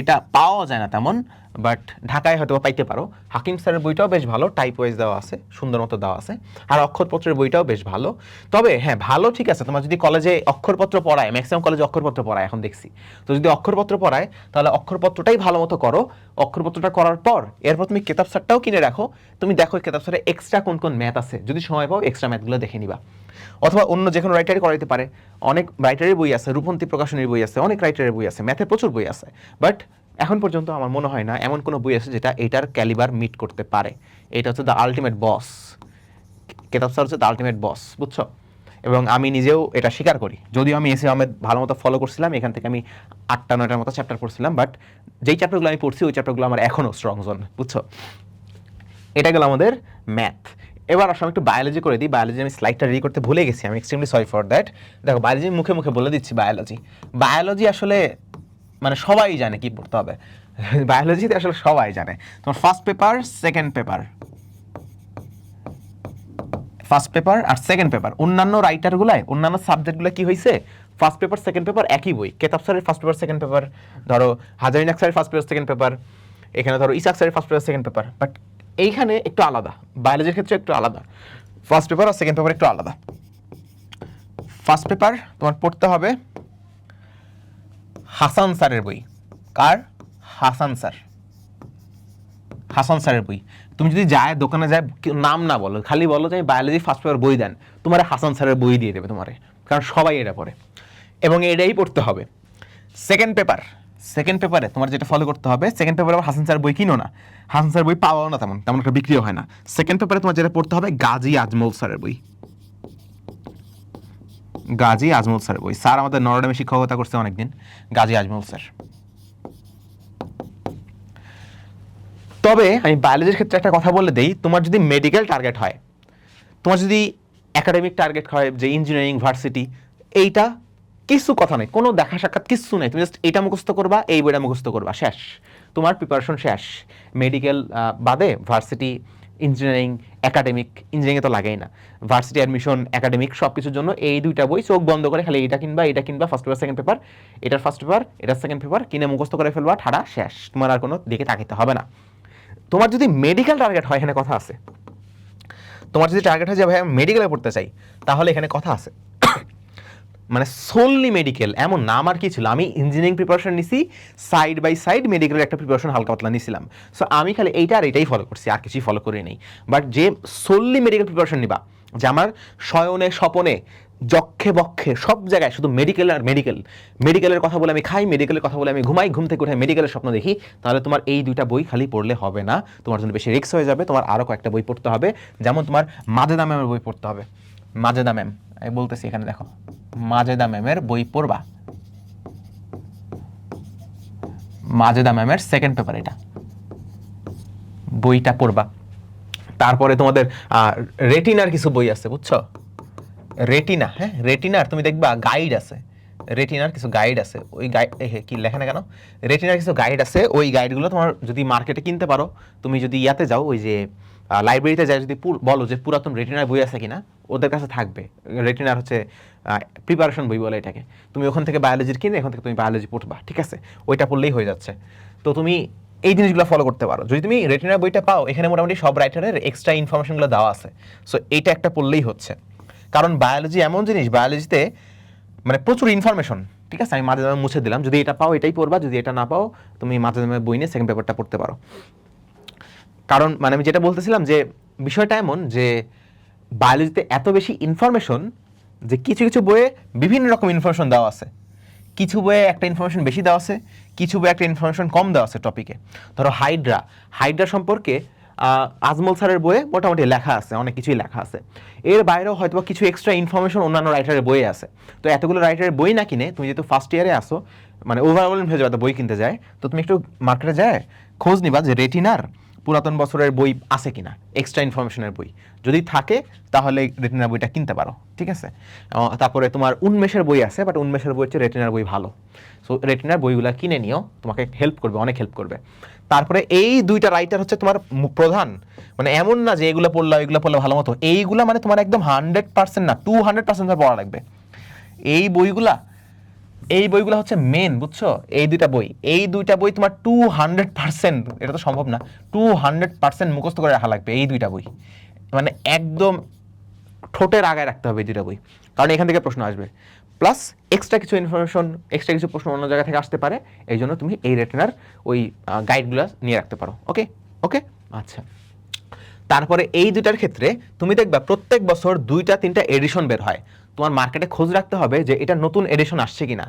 এটা পাওয়া যায় না তেমন, বাট ঢাকায় হয়তো পাইতে পারো। হাকিম স্যারের বইটাও বেশ ভালো, টাইপ ওয়াইজ দেওয়া আছে, সুন্দর মতো দেওয়া আছে। আর অক্ষরপত্রের বইটাও বেশ ভালো। তবে হ্যাঁ, ভালো ঠিক আছে, তোমার যদি কলেজে অক্ষরপত্র পড়ায়, ম্যাক্সিমাম কলেজে অক্ষরপত্র পড়ায় এখন দেখছি, তো যদি অক্ষরপত্র পড়ায় তাহলে অক্ষরপত্রটাই ভালো মতো করো। অক্ষরপত্রটা করার পর এরপর তুমি কেতাব স্যারটাও কিনে রাখো। তুমি দেখো কেতাব স্যারে এক্সট্রা কোন কোন ম্যাথ আছে, যদি সময় পাও এক্সট্রা ম্যাথগুলো দেখে নিবা। অথবা অন্য যে কোনো রাইটারই করাইতে পারে, অনেক রাইটারের বই আছে, রূপন্তী প্রকাশনীর বই আছে, অনেক রাইটারের বই আছে, ম্যাথের প্রচুর বই আছে। বাট এখন পর্যন্ত আমার মনে হয় না এমন কোনো বই আছে যেটা এটার ক্যালিবার মিট করতে পারে। এটা হচ্ছে দ্য আলটিমেট বস, কেতাব স্যার হচ্ছে দ্য আলটিমেট বস, বুঝছো? এবং আমি নিজেও এটা স্বীকার করি, যদিও আমি এসে আহমেদ ভালো মতো ফলো করছিলাম, এখান থেকে আমি 8টা-9টার মতো চ্যাপ্টার পড়ছিলাম, বাট যেই চ্যাপ্টারগুলো আমি পড়ছি ওই চ্যাপ্টারগুলো আমার এখনও স্ট্রং জোন, বুঝছো? এটা গেল আমাদের ম্যাথ। এবার আসলে আমি একটু বায়োলজি করে দিই। বায়োলজি আমি স্লাইডটা রেডি করতে ভুলে গেছি, আমি এক্সট্রিমলি সরি ফর দ্যাট। দেখো, বায়োলজি মুখে মুখে বলে দিচ্ছি। বায়োলজি আসলে মানে সবাই জানে কি পড়তে হবে। বায়োলজিতে আসলে সবাই জানে। তোমার first paper, second paper, first paper আর সেকেন্ড পেপার, অন্যান্য রাইটারগুলায়, অন্যান্য সাবজেক্টগুলো কি হয়েছে, ফার্স্ট পেপার সেকেন্ড পেপার একই বই। কেতাব স্যারের ফার্স্ট পেপার সেকেন্ড পেপার, ধরো হাজারিনাক স্যারের ফার্স্ট পেপার সেকেন্ড পেপার, এখানে ধরো ইসাক স্যারের first paper second paper, but এইখানে একটু আলাদা, বায়োলজির ক্ষেত্রে একটু আলাদা। ফার্স্ট পেপার আর সেকেন্ড পেপার একটু আলাদা। ফার্স্ট পেপার তোমার পড়তে হবে হাসান স্যারের বই। কার? হাসান স্যার, হাসান স্যারের বই। তুমি যদি যায় দোকানে যায়, নাম না বলো, খালি বলো যে বায়োলজি ফার্স্ট পেপার বই দেন, তোমার হাসান স্যারের বই দিয়ে দেবে তোমারে, কারণ সবাই এটা পড়ে এবং এটাই পড়তে হবে। সেকেন্ড পেপার, সেকেন্ড পেপারে তোমার যেটা ফলো করতে হবে, সেকেন্ড পেপারে আবার হাসান স্যার বই কিনো না, হাসান স্যার বই পাওয়াও না, তেমন তেমন একটা বিক্রিও হয় না। সেকেন্ড পেপারে তোমার যেটা পড়তে হবে গাজী আজমল স্যারের বই, গাজী আজমল স্যারের বই। স্যার আমাদের নরডামে শিক্ষকতা করছে অনেকদিন, গাজী আজমল স্যার। তবে আমি বায়োলজির ক্ষেত্রে একটা কথা বলে দেই, তোমার যদি মেডিকেল টার্গেট হয়, তোমার যদি একাডেমিক টার্গেট হয় যে ইঞ্জিনিয়ারিং ভার্সিটি, এইটা কিছু কথা নেই, কোনো দেখা সাক্ষাৎ কিছু নেই, তুমি জাস্ট এটা মুখস্থ করবা, এই বইটা মুখস্থ করবা, শেষ, তোমার প্রিপারেশন শেষ। মেডিকেল বাদে ভার্সিটি, ইঞ্জিনিয়ারিং, একাডেমিক, ইঞ্জিনিয়ারিংয়ে তো লাগেই না, ভার্সিটি অ্যাডমিশন, একাডেমিক সব কিছুর জন্য এই দুইটা বই চোখ বন্ধ করে খালি এটা কিনবা, ফার্স্ট পেপার সেকেন্ড পেপার, এটার ফার্স্ট পেপার এটার সেকেন্ড পেপার কিনে মুখস্থ করে ফেলবা, ঠাড়া শেষ, তোমার আর কোনো দিকে তাকাইতে হবে না। তোমার যদি মেডিকেল টার্গেট হয়, এখানে কথা আছে। তোমার যদি টার্গেট হয় যে ভাই আমি মেডিকেলে পড়তে চাই, তাহলে এখানে কথা আছে। মানে সোললি মেডিকেল এমন না, আমার কি ছিল, আমি ইঞ্জিনিয়ারিং প্রিপারেশন নিছি, সাইড বাই সাইড মেডিকেলের একটা প্রিপারেশন হালকা পাতলা নিছিলাম। সো আমি খালি এইটা আর এটাই ফলো করছি, আর কিছুই ফলো করি নেই। বাট যে সোললি মেডিকেল প্রিপারেশন নিবা, যে আমার শয়নে স্বপনে যক্ষে বক্ষে সব জায়গায় শুধু মেডিকেল আর মেডিকেল, মেডিকেলের কথা বলে আমি খাই, মেডিকেলের কথা বলে আমি ঘুমাই, ঘুম থেকে উঠে মেডিকেলের স্বপ্ন দেখি, তাহলে তোমার এই দুইটা বই খালি পড়লে হবে না, তোমার জন্য বেশি রিস্ক হয়ে যাবে। তোমার আরও কয়েকটা বই পড়তে হবে, যেমন তোমার মাজেদা ম্যামের বই পড়তে হবে। মাজেদা ম্যাম, আমি বলতেছি এখানে দেখো, মাজেদা ম্যামের বই পড়বা, মাজেদা ম্যামের সেকেন্ড পেপার এটা, বইটা পড়বা। তারপরে তোমাদের রেটিনার কিছু বই আছে, বুঝছো? রেটিনা, হ্যাঁ রেটিনার তুমি দেখবা গাইড আছে, রেটিনার কিছু গাইড আছে, ওই গাইড কি লেখে না কেন, রেটিনার কিছু গাইড আছে, ওই গাইডগুলো তোমার যদি মার্কেটে কিনতে পারো, তুমি যদি ইয়াতে যাও, ওই যে লাইব্রেরিতে যাই, যদি বলো যে পুরাতন রেটিনার বই আছে কিনা, ওদের কাছে থাকবে। রেটিনার হচ্ছে প্রিপারেশন বই বলে এটাকে। তুমি ওখান থেকে বায়োলজির কিনে এখান থেকে তুমি বায়োলজি পড়বা, ঠিক আছে? ওইটা পড়লেই হয়ে যাচ্ছে। তো তুমি এই জিনিসগুলো ফলো করতে পারো। যদি তুমি রেটিনার বইটা পাও, এখানে মোটামুটি সব রাইটারের এক্সট্রা ইনফরমেশনগুলো দেওয়া আছে। সো এইটা একটা পড়লেই হচ্ছে, কারণ বায়োলজি এমন জিনিস, বায়োলজিতে মানে প্রচুর ইনফরমেশন, ঠিক আছে? আমি মাঝে মাঝে মুছে দিলাম, যদি এটা পাও এটাই পড়বা, যদি এটা না পাও তুমি মাঝে মাঝে বই নিয়ে সেকেন্ড পেপারটা পড়তে পারো। কারণ মানে আমি যেটা বলতেছিলাম যে বিষয়টা এমন যে বায়োলজিতে এত বেশি ইনফরমেশন যে কিছু কিছু বইয়ে বিভিন্ন রকম ইনফরমেশন দেওয়া আছে, কিছু বইয়ে একটা ইনফরমেশন বেশি দেওয়া আছে, কিছু বইয়ে একটা ইনফরমেশন কম দেওয়া আছে টপিকে। ধরো হাইড্রা সম্পর্কে আজমল স্যারের বইয়ে মোটামুটি লেখা আছে, অনেক কিছুই লেখা আছে। এর বাইরেও হয়তো কিছু এক্সট্রা ইনফরমেশন অন্যান্য রাইটারের বইয়ে আছে। তো এতগুলো রাইটারের বই না কিনে তুমি যেহেতু ফার্স্ট ইয়ারে আসো, মানে ওভারঅল হয়ে যাবে বই কিনতে যায়, তো তুমি একটু মার্কেটে যায় খোঁজ নিবা যে রেটিনার পুরাতন বছরের বই আছে কিনা, এক্সট্রা ইনফরমেশনের বই যদি থাকে তাহলে রেটিনার বইটা কিনতে পারো, ঠিক আছে। তারপরে তোমার উন্মেষের বই আছে, বাট উন্মেষের বই হচ্ছে রেটিনার বই ভালো, সো রেটিনার বইগুলো কিনে নিও, তোমাকে হেল্প করবে, অনেক হেল্প করবে। তারপরে এই দুইটা রাইটার হচ্ছে তোমার প্রধান, মানে এমন না যে এগুলো পড়লে ভালো মতো, এইগুলা মানে তোমার একদম 100% না 200% পড়া লাগবে। এই বইগুলো হচ্ছে মেন, বুঝছো। এই দুইটা বই তোমার 200%, এটা তো সম্ভব না, 200% মুখস্থ করে রাখা লাগবে এই দুইটা বই, মানে একদম ঠোঁটের আগায় রাখতে হবে এই দুইটা বই, কারণ এখান থেকে প্রশ্ন আসবে। প্লাস এক্সট্রা কিছু ইনফরমেশন, এক্সট্রা কিছু প্রশ্ন অন্য জায়গা থেকে আসতে পারে, এই জন্য তুমি এই রেটিনার ওই গাইডগুলো নিয়ে রাখতে পারো। ওকে ওকে আচ্ছা। তারপরে এই দুইটার ক্ষেত্রে তুমি দেখবা প্রত্যেক বছর 2-3টা এডিশন বের হয়, তোমার মার্কেটে খোঁজ রাখতে হবে যে এটা নতুন এডিশন আসছে কিনা,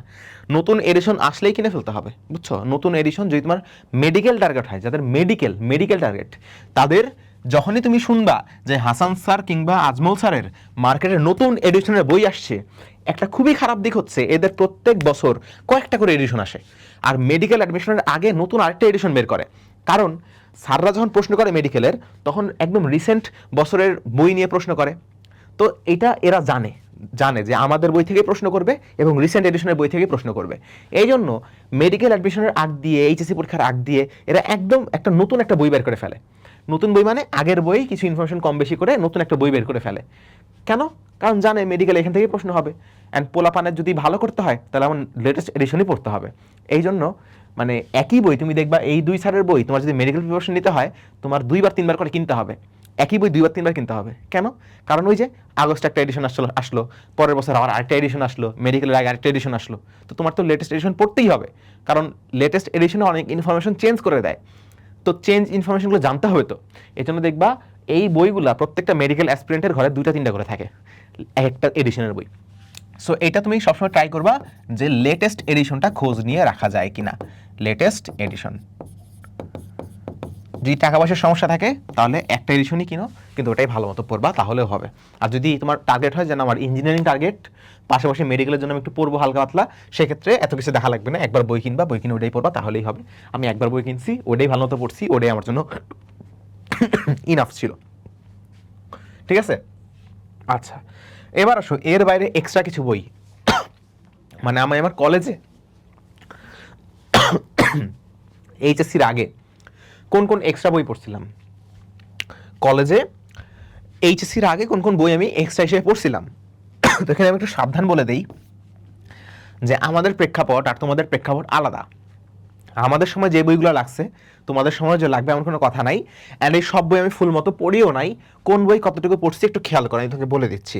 নতুন এডিশন আসলেই কিনে ফেলতে হবে, বুঝছো। নতুন এডিশন যদি তোমার মেডিকেল টার্গেট হয়, যাদের মেডিকেল টার্গেট, তাদের যখনই তুমি শুনবা যে হাসান স্যার কিংবা আজমল স্যারের মার্কেটে নতুন এডিশনের বই আসছে, একটা খুবই খারাপ দিক হচ্ছে এদের প্রত্যেক বছর কয়েকটা করে এডিশন আসে, আর মেডিকেল অ্যাডমিশনের আগে নতুন আরেকটা এডিশন বের করে। কারণ স্যাররা যখন প্রশ্ন করে মেডিকেলের, তখন একদম রিসেন্ট বছরের বই নিয়ে প্রশ্ন করে, তো এটা এরা জানে যে আমাদের বই থেকে প্রশ্ন করবে এবং রিসেন্ট এডিশনের বই থেকে প্রশ্ন করবে। এই জন্য মেডিকেল অ্যাডমিশনের আগ দিয়ে, এইচএসসি পরীক্ষার আগ দিয়ে এরা একদম নতুন একটা বই বের করে ফেলে। নতুন বই মানে আগের বই কিছু ইনফরমেশন কম বেশি করে নতুন একটা বই বের করে ফেলে। কেন? কারণ জানে মেডিকেল এখান থেকেই প্রশ্ন হবে, অ্যান্ড পোলাপানের যদি ভালো করতে হয় তাহলে আমার লেটেস্ট এডিশনই পড়তে হবে। এই জন্য মানে একই বই তুমি দেখবা, এই 2 স্যারের বই তোমার যদি মেডিকেল প্রিপারেশন নিতে হয় তোমার 2-3 বার করে কিনতে হবে, একই বই 2-3 বার কিনতে হবে। কেন? কারণ ওই যে আগস্ট একটা এডিশন আসলো, পরের বছর আবার আরেকটা এডিশন আসলো, মেডিকেলের আগে আরেকটা এডিশন আসলো, তো তোমার তো লেটেস্ট এডিশন পড়তেই হবে, কারণ লেটেস্ট এডিশনে অনেক ইনফরমেশন চেঞ্জ করে দেয়, তো চেঞ্জ ইনফরমেশনগুলো জানতে হবে। তো এই জন্য দেখবা এই বইগুলা প্রত্যেকটা মেডিকেল অ্যাসপিরেন্টের ঘরে 2-3টা করে থাকে, একটা এডিশনের বই। সো এটা তুমি সবসময় ট্রাই করবা যে লেটেস্ট এডিশনটা খোঁজ নিয়ে রাখা যায় কিনা, লেটেস্ট এডিশন। যদি টাকা পয়সার সমস্যা থাকে তাহলে একটা এডিশনই কিনো, কিন্তু ওটাই ভালো মতো পড়বা, তাহলেও হবে। আর যদি তোমার টার্গেট হয় যেন আমার ইঞ্জিনিয়ারিং টার্গেট, পাশাপাশি মেডিকেলের জন্য আমি একটু পড়বো হালকা পাতলা, সেক্ষেত্রে এত কিছু দেখা লাগবে না, একবার বই কিনবা, বই কিনে ওটাই পড়বা, তাহলেই হবে। আমি একবার বই কিনছি, ওটাই ভালো মতো পড়ছি, ওটাই আমার জন্য ইনাফ ছিল, ঠিক আছে। আচ্ছা, এবার আসো এর বাইরে এক্সট্রা কিছু বই, মানে আমি আমার কলেজে এইচএসসির আগে কোন কোন এক্সট্রা বই পড়ছিলাম, কলেজে এইচএসসির আগে কোন কোন বই আমি এক্সট্রা হিসেবে পড়ছিলাম। তো এখানে আমি একটু সাবধান বলে দেই যে আমাদের প্রেক্ষাপট আর তোমাদের প্রেক্ষাপট আলাদা। আমাদের সময় যে বইগুলো লাগছে তোমাদের সময় যে লাগবে এমন কোনো কথা নাই, অ্যান্ড এই সব বই আমি ফুল মতো পড়িও নাই, কোন বই কতটুকু পড়ছি একটু খেয়াল করো, আমি তোকে বলে দিচ্ছি।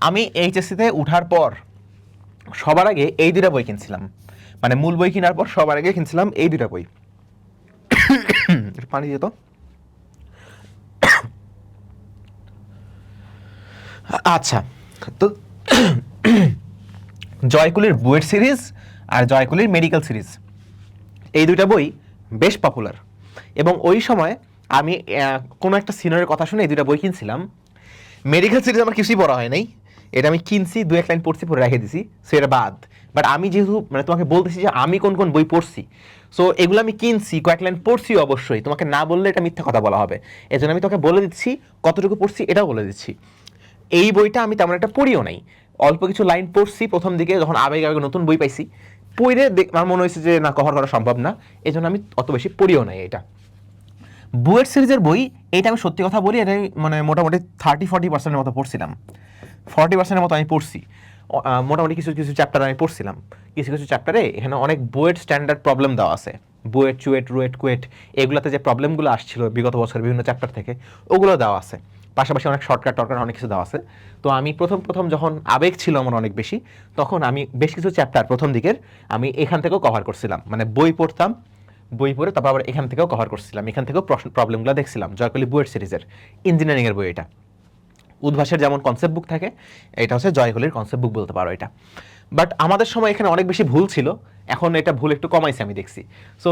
আমি এইচএসসিতে উঠার পর সবার আগে এই 2টা বই কিনছিলাম, মানে মূল বই কেনার পর সবার আগে কিনছিলাম এই 2টা বই। পানি যেত। আচ্ছা, তো জয়কুলির বুয়েট সিরিজ আর জয়কুলির মেডিকেল সিরিজ, এই 2টা বই বেশ পপুলার, এবং ওই সময় আমি কোনো একটা সিনিয়রের কথা শুনে এই 2টা বই কিনছিলাম। মেডিকেল সিরিজ আমার কিছুই পড়া হয় নাই, এটা আমি কিনছি, 2-1 লাইন পড়ছি, পরে রেখে দিছি, সো এটা বাদ। বাট আমি যেহেতু মানে তোমাকে বলতেছি যে আমি কোন কোন বই পড়ছি, সো এগুলো আমি কিনছি, কয়েক লাইন পড়ছি, অবশ্যই তোমাকে না বললে এটা মিথ্যা কথা বলা হবে, এই জন্য আমি তোকে বলে দিচ্ছি, কতটুকু পড়ছি এটাও বলে দিচ্ছি। এই বইটা আমি তেমন একটা পড়িও নাই, অল্প কিছু লাইন পড়ছি প্রথম দিকে, যখন আবেগ নতুন বই পাইছি, পড়ে আমার মনে হয়েছে যে না, কভার করা সম্ভব না, এই জন্য আমি অত বেশি পড়িও নাই এটা। বুয়েট সিরিজের বই, এটা আমি সত্যি কথা বলি, এটাই মানে মোটামুটি 30-40%-এর মতো পড়ছিলাম, 40%-এর মতো আমি পড়ছি। মোটামুটি কিছু কিছু চ্যাপ্টার আমি পড়ছিলাম, কিছু কিছু চ্যাপ্টারে এখানে অনেক বুয়েট স্ট্যান্ডার্ড প্রবলেম দেওয়া আছে, বুয়েট, চুয়েট, রুয়েট, কুয়েট, এগুলোতে যে প্রবলেমগুলো আসছিল বিগত বছরের বিভিন্ন চ্যাপ্টার থেকে, ওগুলো দেওয়া আছে, পাশাপাশি অনেক শর্টকাট অনেক কিছু দেওয়া আছে। তো আমি প্রথম যখন আবেগ ছিল আমার অনেক বেশি, তখন আমি বেশ কিছু চ্যাপ্টার প্রথম দিকের আমি এখান থেকেও কভার করছিলাম, মানে বই পড়তাম, বই পড়ে তারপর আবার এখান থেকেও কভার করছিলাম, এখান থেকেও প্রবলেমগুলো দেখছিলাম। জয়কলি বুয়েট সিরিজের ইঞ্জিনিয়ারিংয়ের বই এটা, উদ্ভাসের যেমন কনসেপ্ট বুক থাকে, এটা হচ্ছে জয়কলির কনসেপ্ট বুক বলতে পারো এটা। বাট আমাদের সময় এখানে অনেক বেশি ভুল ছিল, এখন এটা ভুল একটু কমাইছে আমি দেখছি। সো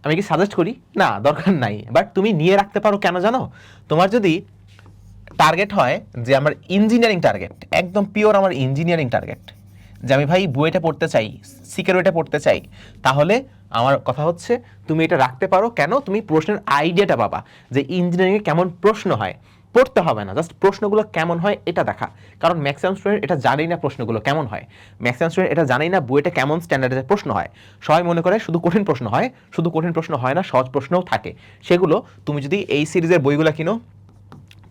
আমি কি সাজেস্ট করি? না, দরকার নাই, বাট তুমি নিয়ে রাখতে পারো। কেন জানো? তোমার যদি টার্গেট হয় যে আমার ইঞ্জিনিয়ারিং টার্গেট, একদম পিওর আমার ইঞ্জিনিয়ারিং টার্গেট, যে আমি ভাই বুয়েটে পড়তে চাই, সিকিউরিটিতে পড়তে চাই, তাহলে আমার কথা হচ্ছে তুমি এটা রাখতে পারো। কেন? তুমি প্রশ্নের আইডিয়াটা পাবা যে ইঞ্জিনিয়ারিংয়ে কেমন প্রশ্ন হয়। পড়তে হবে না, জাস্ট প্রশ্নগুলো কেমন হয় এটা দেখা। কারণ ম্যাক্সিমাম স্টুডেন্ট এটা জানেই না প্রশ্নগুলো কেমন হয়, ম্যাক্সিমাম স্টুডেন্ট এটা জানেই না বুয়েটে কেমন স্ট্যান্ডার্ডের প্রশ্ন হয়। সবাই মনে করে শুধু কঠিন প্রশ্ন হয়, শুধু কঠিন প্রশ্ন হয় না, সহজ প্রশ্নও থাকে। সেগুলো তুমি যদি এই সিরিজের বইগুলো কিনো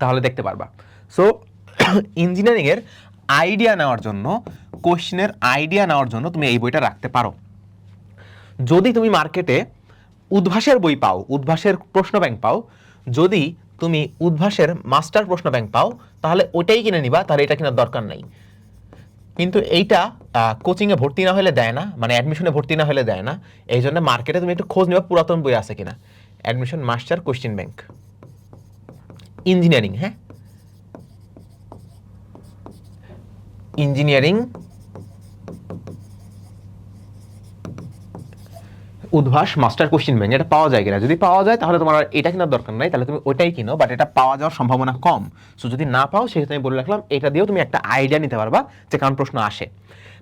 তাহলে দেখতে পারবা। সো ইঞ্জিনিয়ারিংয়ের আইডিয়া নেওয়ার জন্য, কোশ্চেনের আইডিয়া নেওয়ার জন্য তুমি এই বইটা রাখতে পারো। যদি তুমি মার্কেটে উদ্ভাসের বই পাও, উদ্ভাসের প্রশ্ন ব্যাংক পাও, যদি তুমি উদ্ভাসের মাস্টার প্রশ্ন ব্যাংক পাও, তাহলে ওটাই কিনে নিবা, তাহলে এটা কেনার দরকার নাই। কিন্তু এইটা কোচিংয়ে ভর্তি না হলে দেয় না, মানে অ্যাডমিশনে ভর্তি না হলে দেয় না। এই জন্য মার্কেটে তুমি একটু খোঁজ নিবা পুরাতন বই আছে কিনা। Admission master question bank, engineering, হ্যাঁ, engineering Udvash master question bank, এটা পাওয়া যায় কিনা। যদি পাওয়া যায় তাহলে তোমার এটা কেনার দরকার নাই, তাহলে তুমি ওইটাই কিনো, বাট এটা পাওয়া যাওয়ার সম্ভাবনা কম। সো যদি না পাও সেক্ষেত্রে আমি বলে রাখলাম এটা দিয়েও তুমি একটা আইডিয়া নিতে পারবা যে কারণ প্রশ্ন আসে।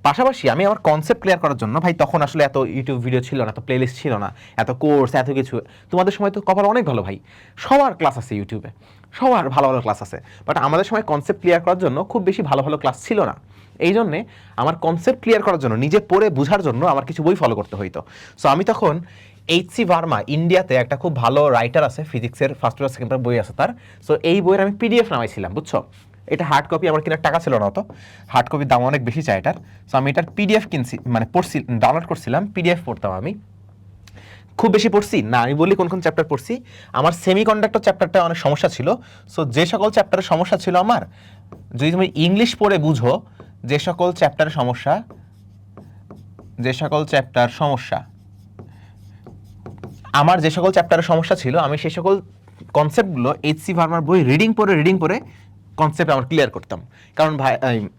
পাশাপাশি আমি আমার কনসেপ্ট ক্লিয়ার করার জন্য, ভাই তখন আসলে এত ইউটিউব ভিডিও ছিল না, এত প্লেলিস্ট ছিল না, এত কোর্স, এত কিছু। তোমাদের সময় তো কপাল অনেক ভালো ভাই, সবার ক্লাস আছে ইউটিউবে, সবার ভালো ভালো ক্লাস আছে। বাট আমাদের সময় কনসেপ্ট ক্লিয়ার করার জন্য খুব বেশি ভালো ভালো ক্লাস ছিল না। এই জন্যে আমার কনসেপ্ট ক্লিয়ার করার জন্য, নিজে পড়ে বোঝার জন্য আমার কিছু বই ফলো করতে হইতো। সো আমি তখন এইচ.সি. ভার্মা, ইন্ডিয়াতে একটা খুব ভালো রাইটার আছে, ফিজিক্সের ফার্স্ট পেপার সেকেন্ড পেপার বই আছে তার। সো এই বইয়ের আমি পিডিএফ নামাইছিলাম, বুঝছো। এটা হার্ড কপি, আমার কেনার টাকা ছিল না, তো হার্ড কপির দাম অনেক বেশি চাই এটার। সো আমি এটার পিডিএফ কিনছি, মানে পড়ছি, ডাউনলোড করছিলাম, পিডিএফ পড়তাম আমি। খুব বেশি পড়ছি না, আমি বলি কোন কোন চ্যাপ্টার পড়ছি। আমার সেমিকন্ডাক্টর চ্যাপ্টারটা অনেক সমস্যা ছিল। সো যে সকল চ্যাপ্টারের সমস্যা ছিল আমার, যদি তুমি ইংলিশ পড়ে বুঝো যে সকল চ্যাপ্টারের সমস্যা, যে সকল চ্যাপ্টার সমস্যা আমার, যে সকল চ্যাপ্টারের সমস্যা ছিল, আমি সেই সকল কনসেপ্টগুলো এইচ.সি. ভার্মার বই রিডিং পড়ে কনসেপ্ট আমার ক্লিয়ার করতাম। কারণ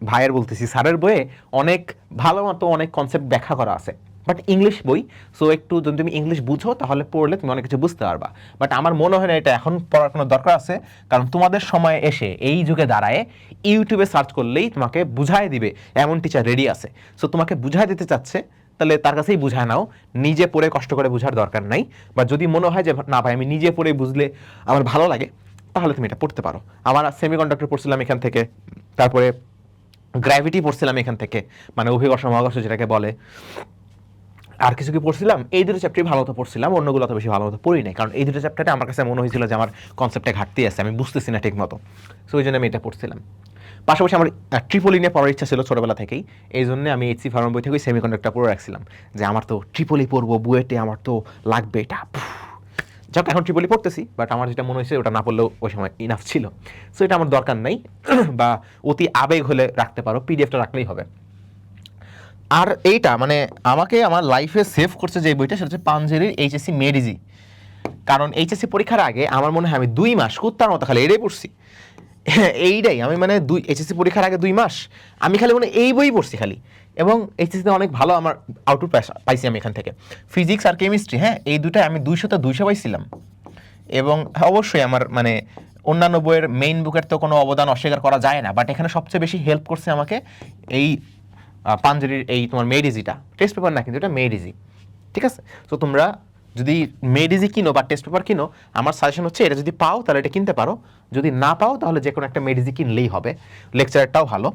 ভাইয়ের বলতেছি, স্যারের বইয়ে অনেক ভালো মতো অনেক কনসেপ্ট ব্যাখ্যা করা আছে, বাট ইংলিশ বই। সো একটু যদি তুমি ইংলিশ বুঝো তাহলে পড়লে তুমি অনেক কিছু বুঝতে পারবা। বাট আমার মনে হয় না এটা এখন পড়ার কোনো দরকার আছে, কারণ তোমাদের সময় এসে এই যুগে দাঁড়ায় ইউটিউবে সার্চ করলেই তোমাকে বুঝাই দিবে এমন টিচার রেডি আছে। সো তোমাকে বুঝাই দিতে চাচ্ছে, তাহলে তার কাছেই বুঝায় নাও, নিজে পড়ে কষ্ট করে বোঝার দরকার নাই। বা যদি মনে হয় যে না ভাই আমি নিজে পড়ে বুঝলে আমার ভালো লাগে, তাহলে তুমি এটা পড়তে পারো। আমার সেমিকন্ডাক্টর পড়ছিলাম এখান থেকে, তারপরে গ্র্যাভিটি পড়ছিলাম এখান থেকে, মানে অভিকর্ষ মহাকর্ষ যেটাকে বলে। আর কিছু কি পড়ছিলাম, এই দুটো চ্যাপ্টারই ভালো মতো পড়ছিলাম, অন্যগুলো অত বেশি ভালো মতো পড়ি নাই, কারণ এই দুটো চ্যাপ্টারে আমার কাছে মনে হয়েছিল যে আমার কনসেপ্টে ঘাটতি আছে, আমি বুঝতেছি না ঠিক মতো। সো ওই জন্য আমি এটা পড়ছিলাম। পাশাপাশি আমার ট্রিপলি নিয়ে পড়ার ইচ্ছা ছিল ছোটবেলা থেকেই, এই জন্য আমি এইচ.সি. ভার্মা বই থেকে সেমিকন্ডাক্টর পড়ে রাখছিলাম, যে আমার তো ট্রিপলি পড়বো বুয়েটে, আমার তো লাগবে এটা। যাক, এখন ট্রিপলি পড়তেছি, বাট আমার যেটা মনে হয়েছে ওটা না পড়লেও ওই সময় ইনাফ ছিল। সো এটা আমার দরকার নাই, বা অতি আবেগ হলে রাখতে পারো, পিডিএফটা রাখলেই হবে। আর এইটা মানে আমাকে আমার লাইফে সেভ করছে যে বইটা, সেটা হচ্ছে পাঞ্জেরির এইচএসসি মেড ইজি। কারণ এইচএসসি পরীক্ষার আগে আমার মনে হয় আমি 2 মাস কুত্তার মতো খালি এটাই পড়ছি। এইটাই আমি মানে এইচএসসি পরীক্ষার আগে 2 মাস আমি খালি মানে এই বই পড়ছি খালি। এবং এইচএসসিতে অনেক ভালো আমার আউটপুট পাইছি আমি এখান থেকে। ফিজিক্স আর কেমিস্ট্রি, হ্যাঁ, এই দুটাই আমি 200তে 200 পাইছিলাম। এবং অবশ্যই আমার মানে অন্যান্য বইয়ের মেইন বুকের তো কোনো অবদান অস্বীকার করা যায় না, বাট এখানে সবচেয়ে বেশি হেল্প করছে আমাকে এই পাঞ্জেরির এই তোমার মেড ইজিটা। টেস্ট পেপার না, কিন্তু এটা মেড ইজি, ঠিক আছে। তো তোমরা যদি মেড ইজি কিনো বা টেস্ট পেপার কিনো, আমার সাজেশন হচ্ছে এটা যদি পাও তাহলে এটা কিনতে পারো, যদি না পাও তাহলে যে কোনো একটা মেড ইজি কিনলেই হবে। লেকচারেরটাও ভালো,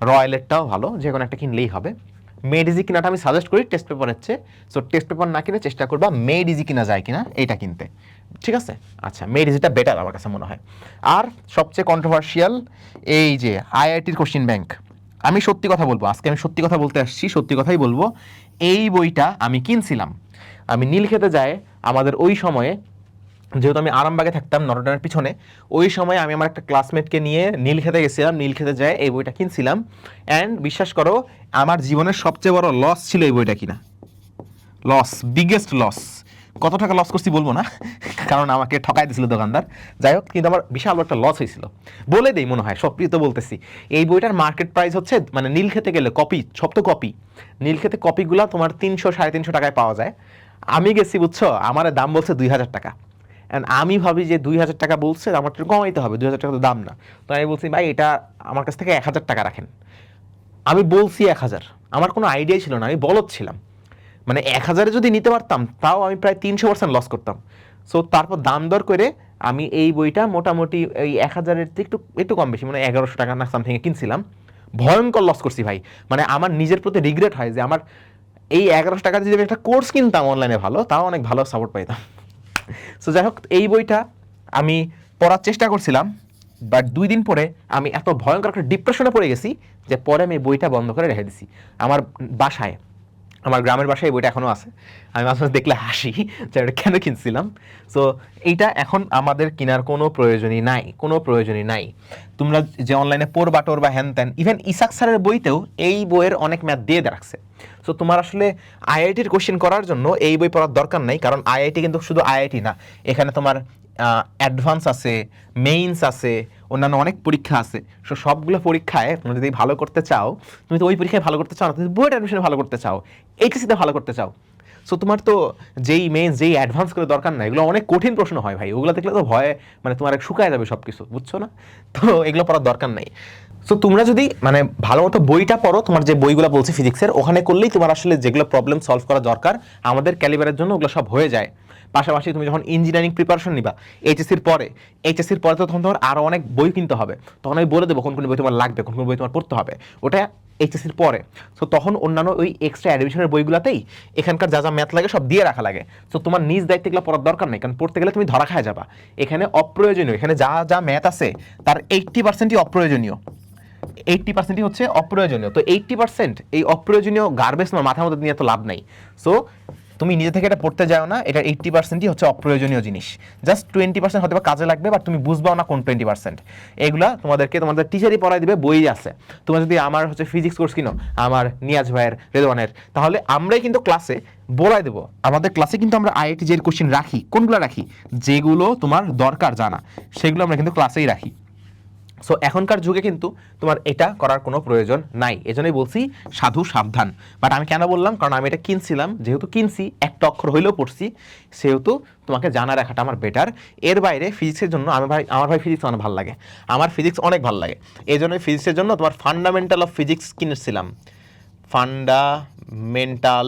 রয়্যালেরটাও ভালো, যে কোনো একটা কিনলেই হবে। মেড ইজি কিনাটা আমি সাজেস্ট করি টেস্ট পেপারের চেয়ে। সো টেস্ট পেপার না কিনে চেষ্টা করবা মেড ইজি কিনা যায় কিনা এইটা কিনতে, ঠিক আছে। আচ্ছা, মেড ইজিটা বেটার আমার কাছে মনে হয়। আর সবচেয়ে কন্ট্রোভার্সিয়াল এই যে আইআইটির কোশ্চিন ব্যাংক, আমি সত্যি কথা বলবো, আজকে আমি সত্যি কথা বলতে আসছি, সত্যি কথাই বলবো। এই বইটা আমি কিনছিলাম, আমি নীলক্ষেতে যায় আমাদের ওই সময়ে, যেহেতু আমি আরামবাগে থাকতাম নটরডেমের পিছনে, ওই সময় আমি আমার একটা ক্লাসমেটকে নিয়ে নীলক্ষেতে গেছিলাম, নীলক্ষেতে যায় এই বইটা কিনছিলাম। অ্যান্ড বিশ্বাস করো, আমার জীবনের সবচেয়ে বড় লস ছিল এই বইটা কিনা। Loss, biggest loss. কত টাকা লস করছি বলবো না, কারণ আমাকে ঠকাই দিয়েছিল দোকানদার। যাই হোক, কিন্তু আমার বিশাল একটা লস হয়েছিল, বলে দেই মনে হয়, সবই তো বলতেছি। এই বইটার মার্কেট প্রাইস হচ্ছে, মানে নীলক্ষেতে গেলে কপি, সব তো কপি, নীলক্ষেতে কপিগুলো তোমার 300-350 টাকায় পাওয়া যায়। আমি গেছি, বুঝছো, আমার দাম বলছে 2000 টাকা। অ্যান্ড আমি ভাবি যে 2000 টাকা বলছে, আমার একটু কমাইতে হবে, 2000 টাকা তো দাম না। তো আমি বলছি ভাই এটা আমার কাছ থেকে 1000 টাকা রাখেন। আমি বলছি 1000, আমার কোনো আইডিয়া ছিল না, আমি বলদ ছিলাম। মানে 1000-এ যদি নিতে পারতাম তাও আমি প্রায় 300% লস করতাম। সো তারপর দাম দর করে আমি এই বইটা মোটামুটি এই 1000-এর থেকে একটু একটু কম বেশি, মানে 1100 টাকা না সামথিংয়ে কিনছিলাম। ভয়ঙ্কর লস করছি ভাই, মানে আমার নিজের প্রতি রিগ্রেট হয় যে আমার এই 1100 টাকা যদি আমি একটা কোর্স কিনতাম অনলাইনে ভালো, তাও অনেক ভালো সাপোর্ট পাইতাম। সো যাই হোক, এই বইটা আমি পড়ার চেষ্টা করছিলাম, বাট 2 দিন পরে আমি এত ভয়ঙ্কর একটা ডিপ্রেশনে পড়ে গেছি যে পরে আমি এই বইটা বন্ধ করে রেখে দিছি। আমার বাসায়, আমার গ্রামের বাসায় এই বইটা এখনও আছে। আমি মাঝে মাঝে দেখলে হাসি যে এটা কেন কিনছিলাম। সো এইটা এখন আমাদের কেনার কোনো প্রয়োজনই নাই, কোনো প্রয়োজনই নাই। তোমরা যে অনলাইনে পড়বা টরবা হ্যান ত্যান, ইভেন ইসাক স্যারের বইতেও এই বইয়ের অনেক ম্যাথ দিয়ে রাখছে। সো তোমার আসলে আইআইটির কোশ্চেন করার জন্য এই বই পড়ার দরকার নাই, কারণ আইআইটি কিন্তু শুধু আইআইটি না, এখানে তোমার অ্যাডভান্স আছে, মেইনস আছে, অন্যান্য অনেক পরীক্ষা আছে। সো সবগুলো পরীক্ষায় তুমি যদি ভালো করতে চাও, তুমি তো ওই পরীক্ষায় ভালো করতে চাও না, তুমি বুয়েট অ্যাডমিশনে ভালো করতে চাও, এইচএসসিতে ভালো করতে চাও। সো তোমার তো যেই মেইনস যেই অ্যাডভান্স করে দরকার নাই, এগুলো অনেক কঠিন প্রশ্ন হয় ভাই, ওগুলো দেখলে তো ভয়ে মানে তোমার শুকায় যাবে সব কিছু, বুঝছো না? তো এগুলো পড়ার দরকার নাই। সো তোমরা যদি মানে ভালো মতো বইটা পড়ো, তোমার যে বইগুলো বলছি ফিজিক্সের, ওখানে করলেই তোমার আসলে যেগুলো প্রবলেম সলভ করা দরকার আমাদের ক্যালিবারের জন্য, ওগুলো সব হয়ে যায়। পাশাপাশি তুমি যখন ইঞ্জিনিয়ারিং প্রিপারেশন নিবা এইচএসসির পরে তো তখন তোমার আরও অনেক বই কিনতে হবে। তখন আমি বলে দেবো কোন কোন বই তোমার লাগবে, কোন কোন বই তোমার পড়তে হবে, ওটা এইচএসসির পরে। সো তখন অন্যান্য ওই এক্সট্রা অ্যাডমিশনের বইগুলোতেই এখানকার যা যা ম্যাথ লাগে সব দিয়ে রাখা লাগে। সো তোমার নিজ দায়িত্ব এগুলো পড়ার দরকার নেই, কারণ পড়তে গেলে তুমি ধরা খায় যাবা। এখানে অপ্রয়োজনীয়, এখানে যা যা ম্যাথ আছে তার 80%ই অপ্রয়োজনীয়, 80%ই হচ্ছে অপ্রয়োজনীয়। তো 80% এই অপ্রয়োজনীয় গার্বেজ তোমার মাথার মধ্যে নিয়ে তো লাভ নাই। সো তুমি নিজে থেকে এটা পড়তে যাও না, এটা 80%ই হচ্ছে অপ্রয়োজনীয় জিনিস। জাস্ট 20% হয়তো বা কাজে লাগবে, বাট তুমি বুঝবাও না কোন 20%। এগুলা তোমাদের টিচারই পড়াই দিবে, বই আছে। তোমার যদি আমার হচ্ছে ফিজিক্স কোর্স কিনো, আমার নিয়াজ ভাইয়ের, রেদওয়ানের, তাহলে আমরাই কিন্তু ক্লাসে বলাই দেবো। আমাদের ক্লাসে কিন্তু আমরা আইআইটি যে কোশ্চেন রাখি, কোনগুলো রাখি, যেগুলো তোমার দরকার জানা, সেগুলো আমরা কিন্তু ক্লাসেই রাখি। সো এখনকার যুগে কিন্তু তোমার এটা করার কোনো প্রয়োজন নাই, এজন্যই বলছি সাধু সাবধান। বাট আমি কেন বললাম, কারণ আমি এটা কিনছিলাম, যেহেতু কিনছি একটা অক্ষর হইলেও পড়ছি, সেহেতু তোমাকে জানা রাখাটা আমার বেটার। এর বাইরে ফিজিক্সের জন্য আমার ভাই ফিজিক্স অনেক ভালো লাগে, আমার ফিজিক্স অনেক ভালো লাগে, এই জন্যই ফিজিক্সের জন্য তোমার ফান্ডামেন্টাল অফ ফিজিক্স কিনেছিলাম। ফান্ডামেন্টাল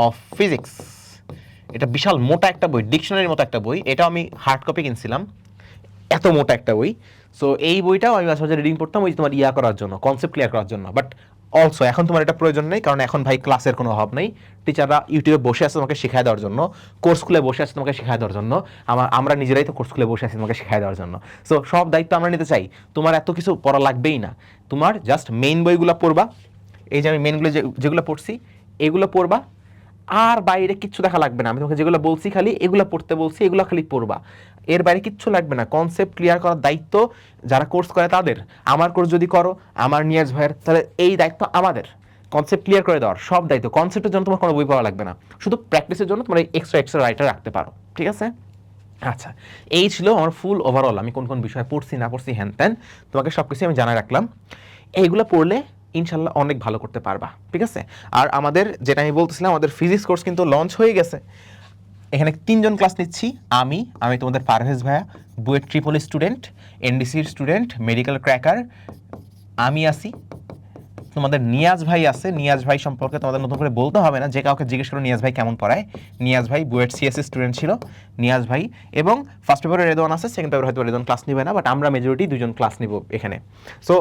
অফ ফিজিক্স, এটা বিশাল মোটা একটা বই, ডিকশনারির মতো একটা বই। এটা আমি হার্ড কপি কিনছিলাম, এত মোটা একটা বই। সো এই বইটাও আমি মাঝে মাঝে রিডিং পড়তাম, ওই তোমার করার জন্য, কনসেপ্ট ক্লিয়ার করার জন্য। বাট অলসো এখন তোমার এটা প্রয়োজন নেই, কারণ এখন ভাই ক্লাসের কোনো অভাব নেই। টিচাররা ইউটিউবে বসে আছে তোমাকে শেখায় দেওয়ার জন্য, কোর্স স্কুলে বসে আছে তোমাকে শেখায় দেওয়ার জন্য। আমরা নিজেরাই তো কোর্স স্কুলে বসে আছি তোমাকে শেখায় দেওয়ার জন্য। সো সব দায়িত্ব আমরা নিতে চাই, তোমার এত কিছু পড়া লাগবেই না, তোমার জাস্ট মেইন বইগুলো পড়বা। এই যে আমি মেইনগুলো যেগুলো পড়ছি এগুলো পড়বা, আর বাইরে কিচ্ছু দেখা লাগবে না। আমি তোমাকে যেগুলো বলছি খালি এগুলো পড়তে বলছি, এগুলো খালি পড়বা, এর বাইরে কিচ্ছু লাগবে না। কনসেপ্ট ক্লিয়ার করার দায়িত্ব যারা কোর্স করে তাদের, আমার কোর্স যদি করো, আমার নিয়াজ ভাইয়ের, তাহলে এই দায়িত্ব আমাদের কনসেপ্ট ক্লিয়ার করে দেওয়ার, সব দায়িত্ব। কনসেপ্টের জন্য তোমার কোনো বই পড়া লাগবে না, শুধু প্র্যাকটিসের জন্য তোমার এই এক্সট্রা রাইটার রাখতে পারো, ঠিক আছে? আচ্ছা, এই ছিল আমার ফুল ওভারঅল, আমি কোন কোন বিষয়ে পড়ছি না পড়ছি হ্যান ত্যান, তোমাকে সব কিছু আমি জানাই রাখলাম। এইগুলো পড়লে ইনশাল্লাহ অনেক ভালো করতে পারবা, ঠিক আছে? আর আমাদের যেটা আমি বলতেছিলাম, আমাদের ফিজিক্স কোর্স কিন্তু লঞ্চ হয়ে গেছে। এখানে 3 জন ক্লাস নিচ্ছি, আমি তোমাদের পারভেজ ভাইয়া, বুয়েট ট্রিপল স্টুডেন্ট, এনডিসির স্টুডেন্ট, মেডিকেল ক্র্যাকার, আমি আসি, তোমাদের নিয়াজ ভাই আছে। নিয়াজ ভাই সম্পর্কে তোমাদের নতুন করে বলতে হবে না, যে কাউকে জিজ্ঞেস করো নিয়াজ ভাই কেমন পড়ায়। নিয়াজ ভাই বুয়েট সিএসসি স্টুডেন্ট ছিল, নিয়াজ ভাই। এবং ফার্স্ট পেপারে রেদওয়ান আছে, সেকেন্ড পেপারে হয়তো রেদওয়ান ক্লাস নিবে না, বাট আমরা মেজরিটি 2 জন ক্লাস নিব এখানে। সো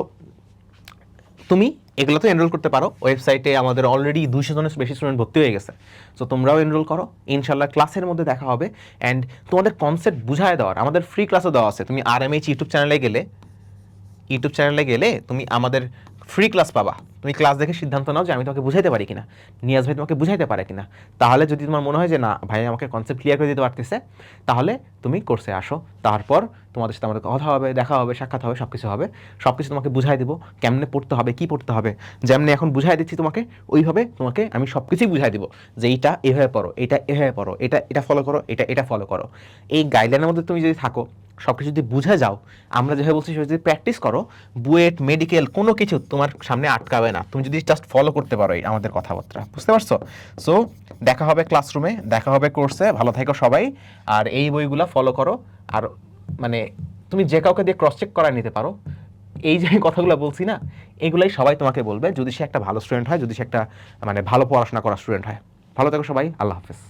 তুমি এগুলোতে এনরোল করতে পারো, ওয়েবসাইটে আমাদের অলরেডি 200 জনের বেশি স্টুডেন্ট ভর্তি হয়ে গেছে। সো তোমরাও এনরোল করো, ইনশাল্লাহ ক্লাসের মধ্যে দেখা হবে। অ্যান্ড তোমাদের কনসেপ্ট বুঝায় দেওয়ার আমাদের ফ্রি ক্লাসও দেওয়া আছে। তুমি আরএমএইচ ইউটিউব চ্যানেলে গেলে তুমি আমাদের ফ্রি ক্লাস পাবা। তুমি ক্লাস দেখে সিদ্ধান্ত নাও যে আমি তোমাকে বুঝাইতে পারি কিনা, নিয়াজ ভাই তোমাকে বুঝাইতে পারে কিনা। তাহলে যদি তোমার মনে হয় যে না ভাই আমাকে কনসেপ্ট ক্লিয়ার করে দিতে পারতেছে, তাহলে তুমি কোর্সে আসো। তারপর তোমাদের সাথে আমাদের কথা হবে, দেখা হবে, সাক্ষাৎ হবে, সব কিছু তোমাকে বুঝাই দেবো, কেমনে পড়তে হবে, কি পড়তে হবে। যেমনি এখন বুঝাই দিচ্ছি তোমাকে, ওইভাবে তোমাকে আমি সব কিছুই বুঝাই দিব, যে এইটা এভাবে পড়ো, এটা এভাবে পড়ো, এটা ফলো করো, এটা ফলো করো। এই গাইডলাইনের মধ্যে তুমি যদি থাকো, সব কিছু যদি বুঝে যাও, আমরা যেভাবে বলছি সেভাবে যদি প্র্যাকটিস করো, বুয়েট মেডিকেল কোনো কিছু তোমার সামনে আটকাবে না, তুমি যদি জাস্ট ফলো করতে পারো আমাদের কথাবার্তা, বুঝতে পারছো? সো দেখা হবে ক্লাসরুমে, দেখা হবে কোর্সে, ভালো থাকো সবাই। আর এই বইগুলো ফলো করো। আর মানে তুমি যে কাউকে দিয়ে ক্রস চেক করায় নিতে পারো, এই যে কথাগুলো বলছি না, এগুলাই সবাই তোমাকে বলবে যদি সে একটা ভালো স্টুডেন্ট হয়, যদি সে একটা মানে ভালো পড়াশোনা করা স্টুডেন্ট হয়। ভালো থেকো সবাই, আল্লাহ হাফেজ।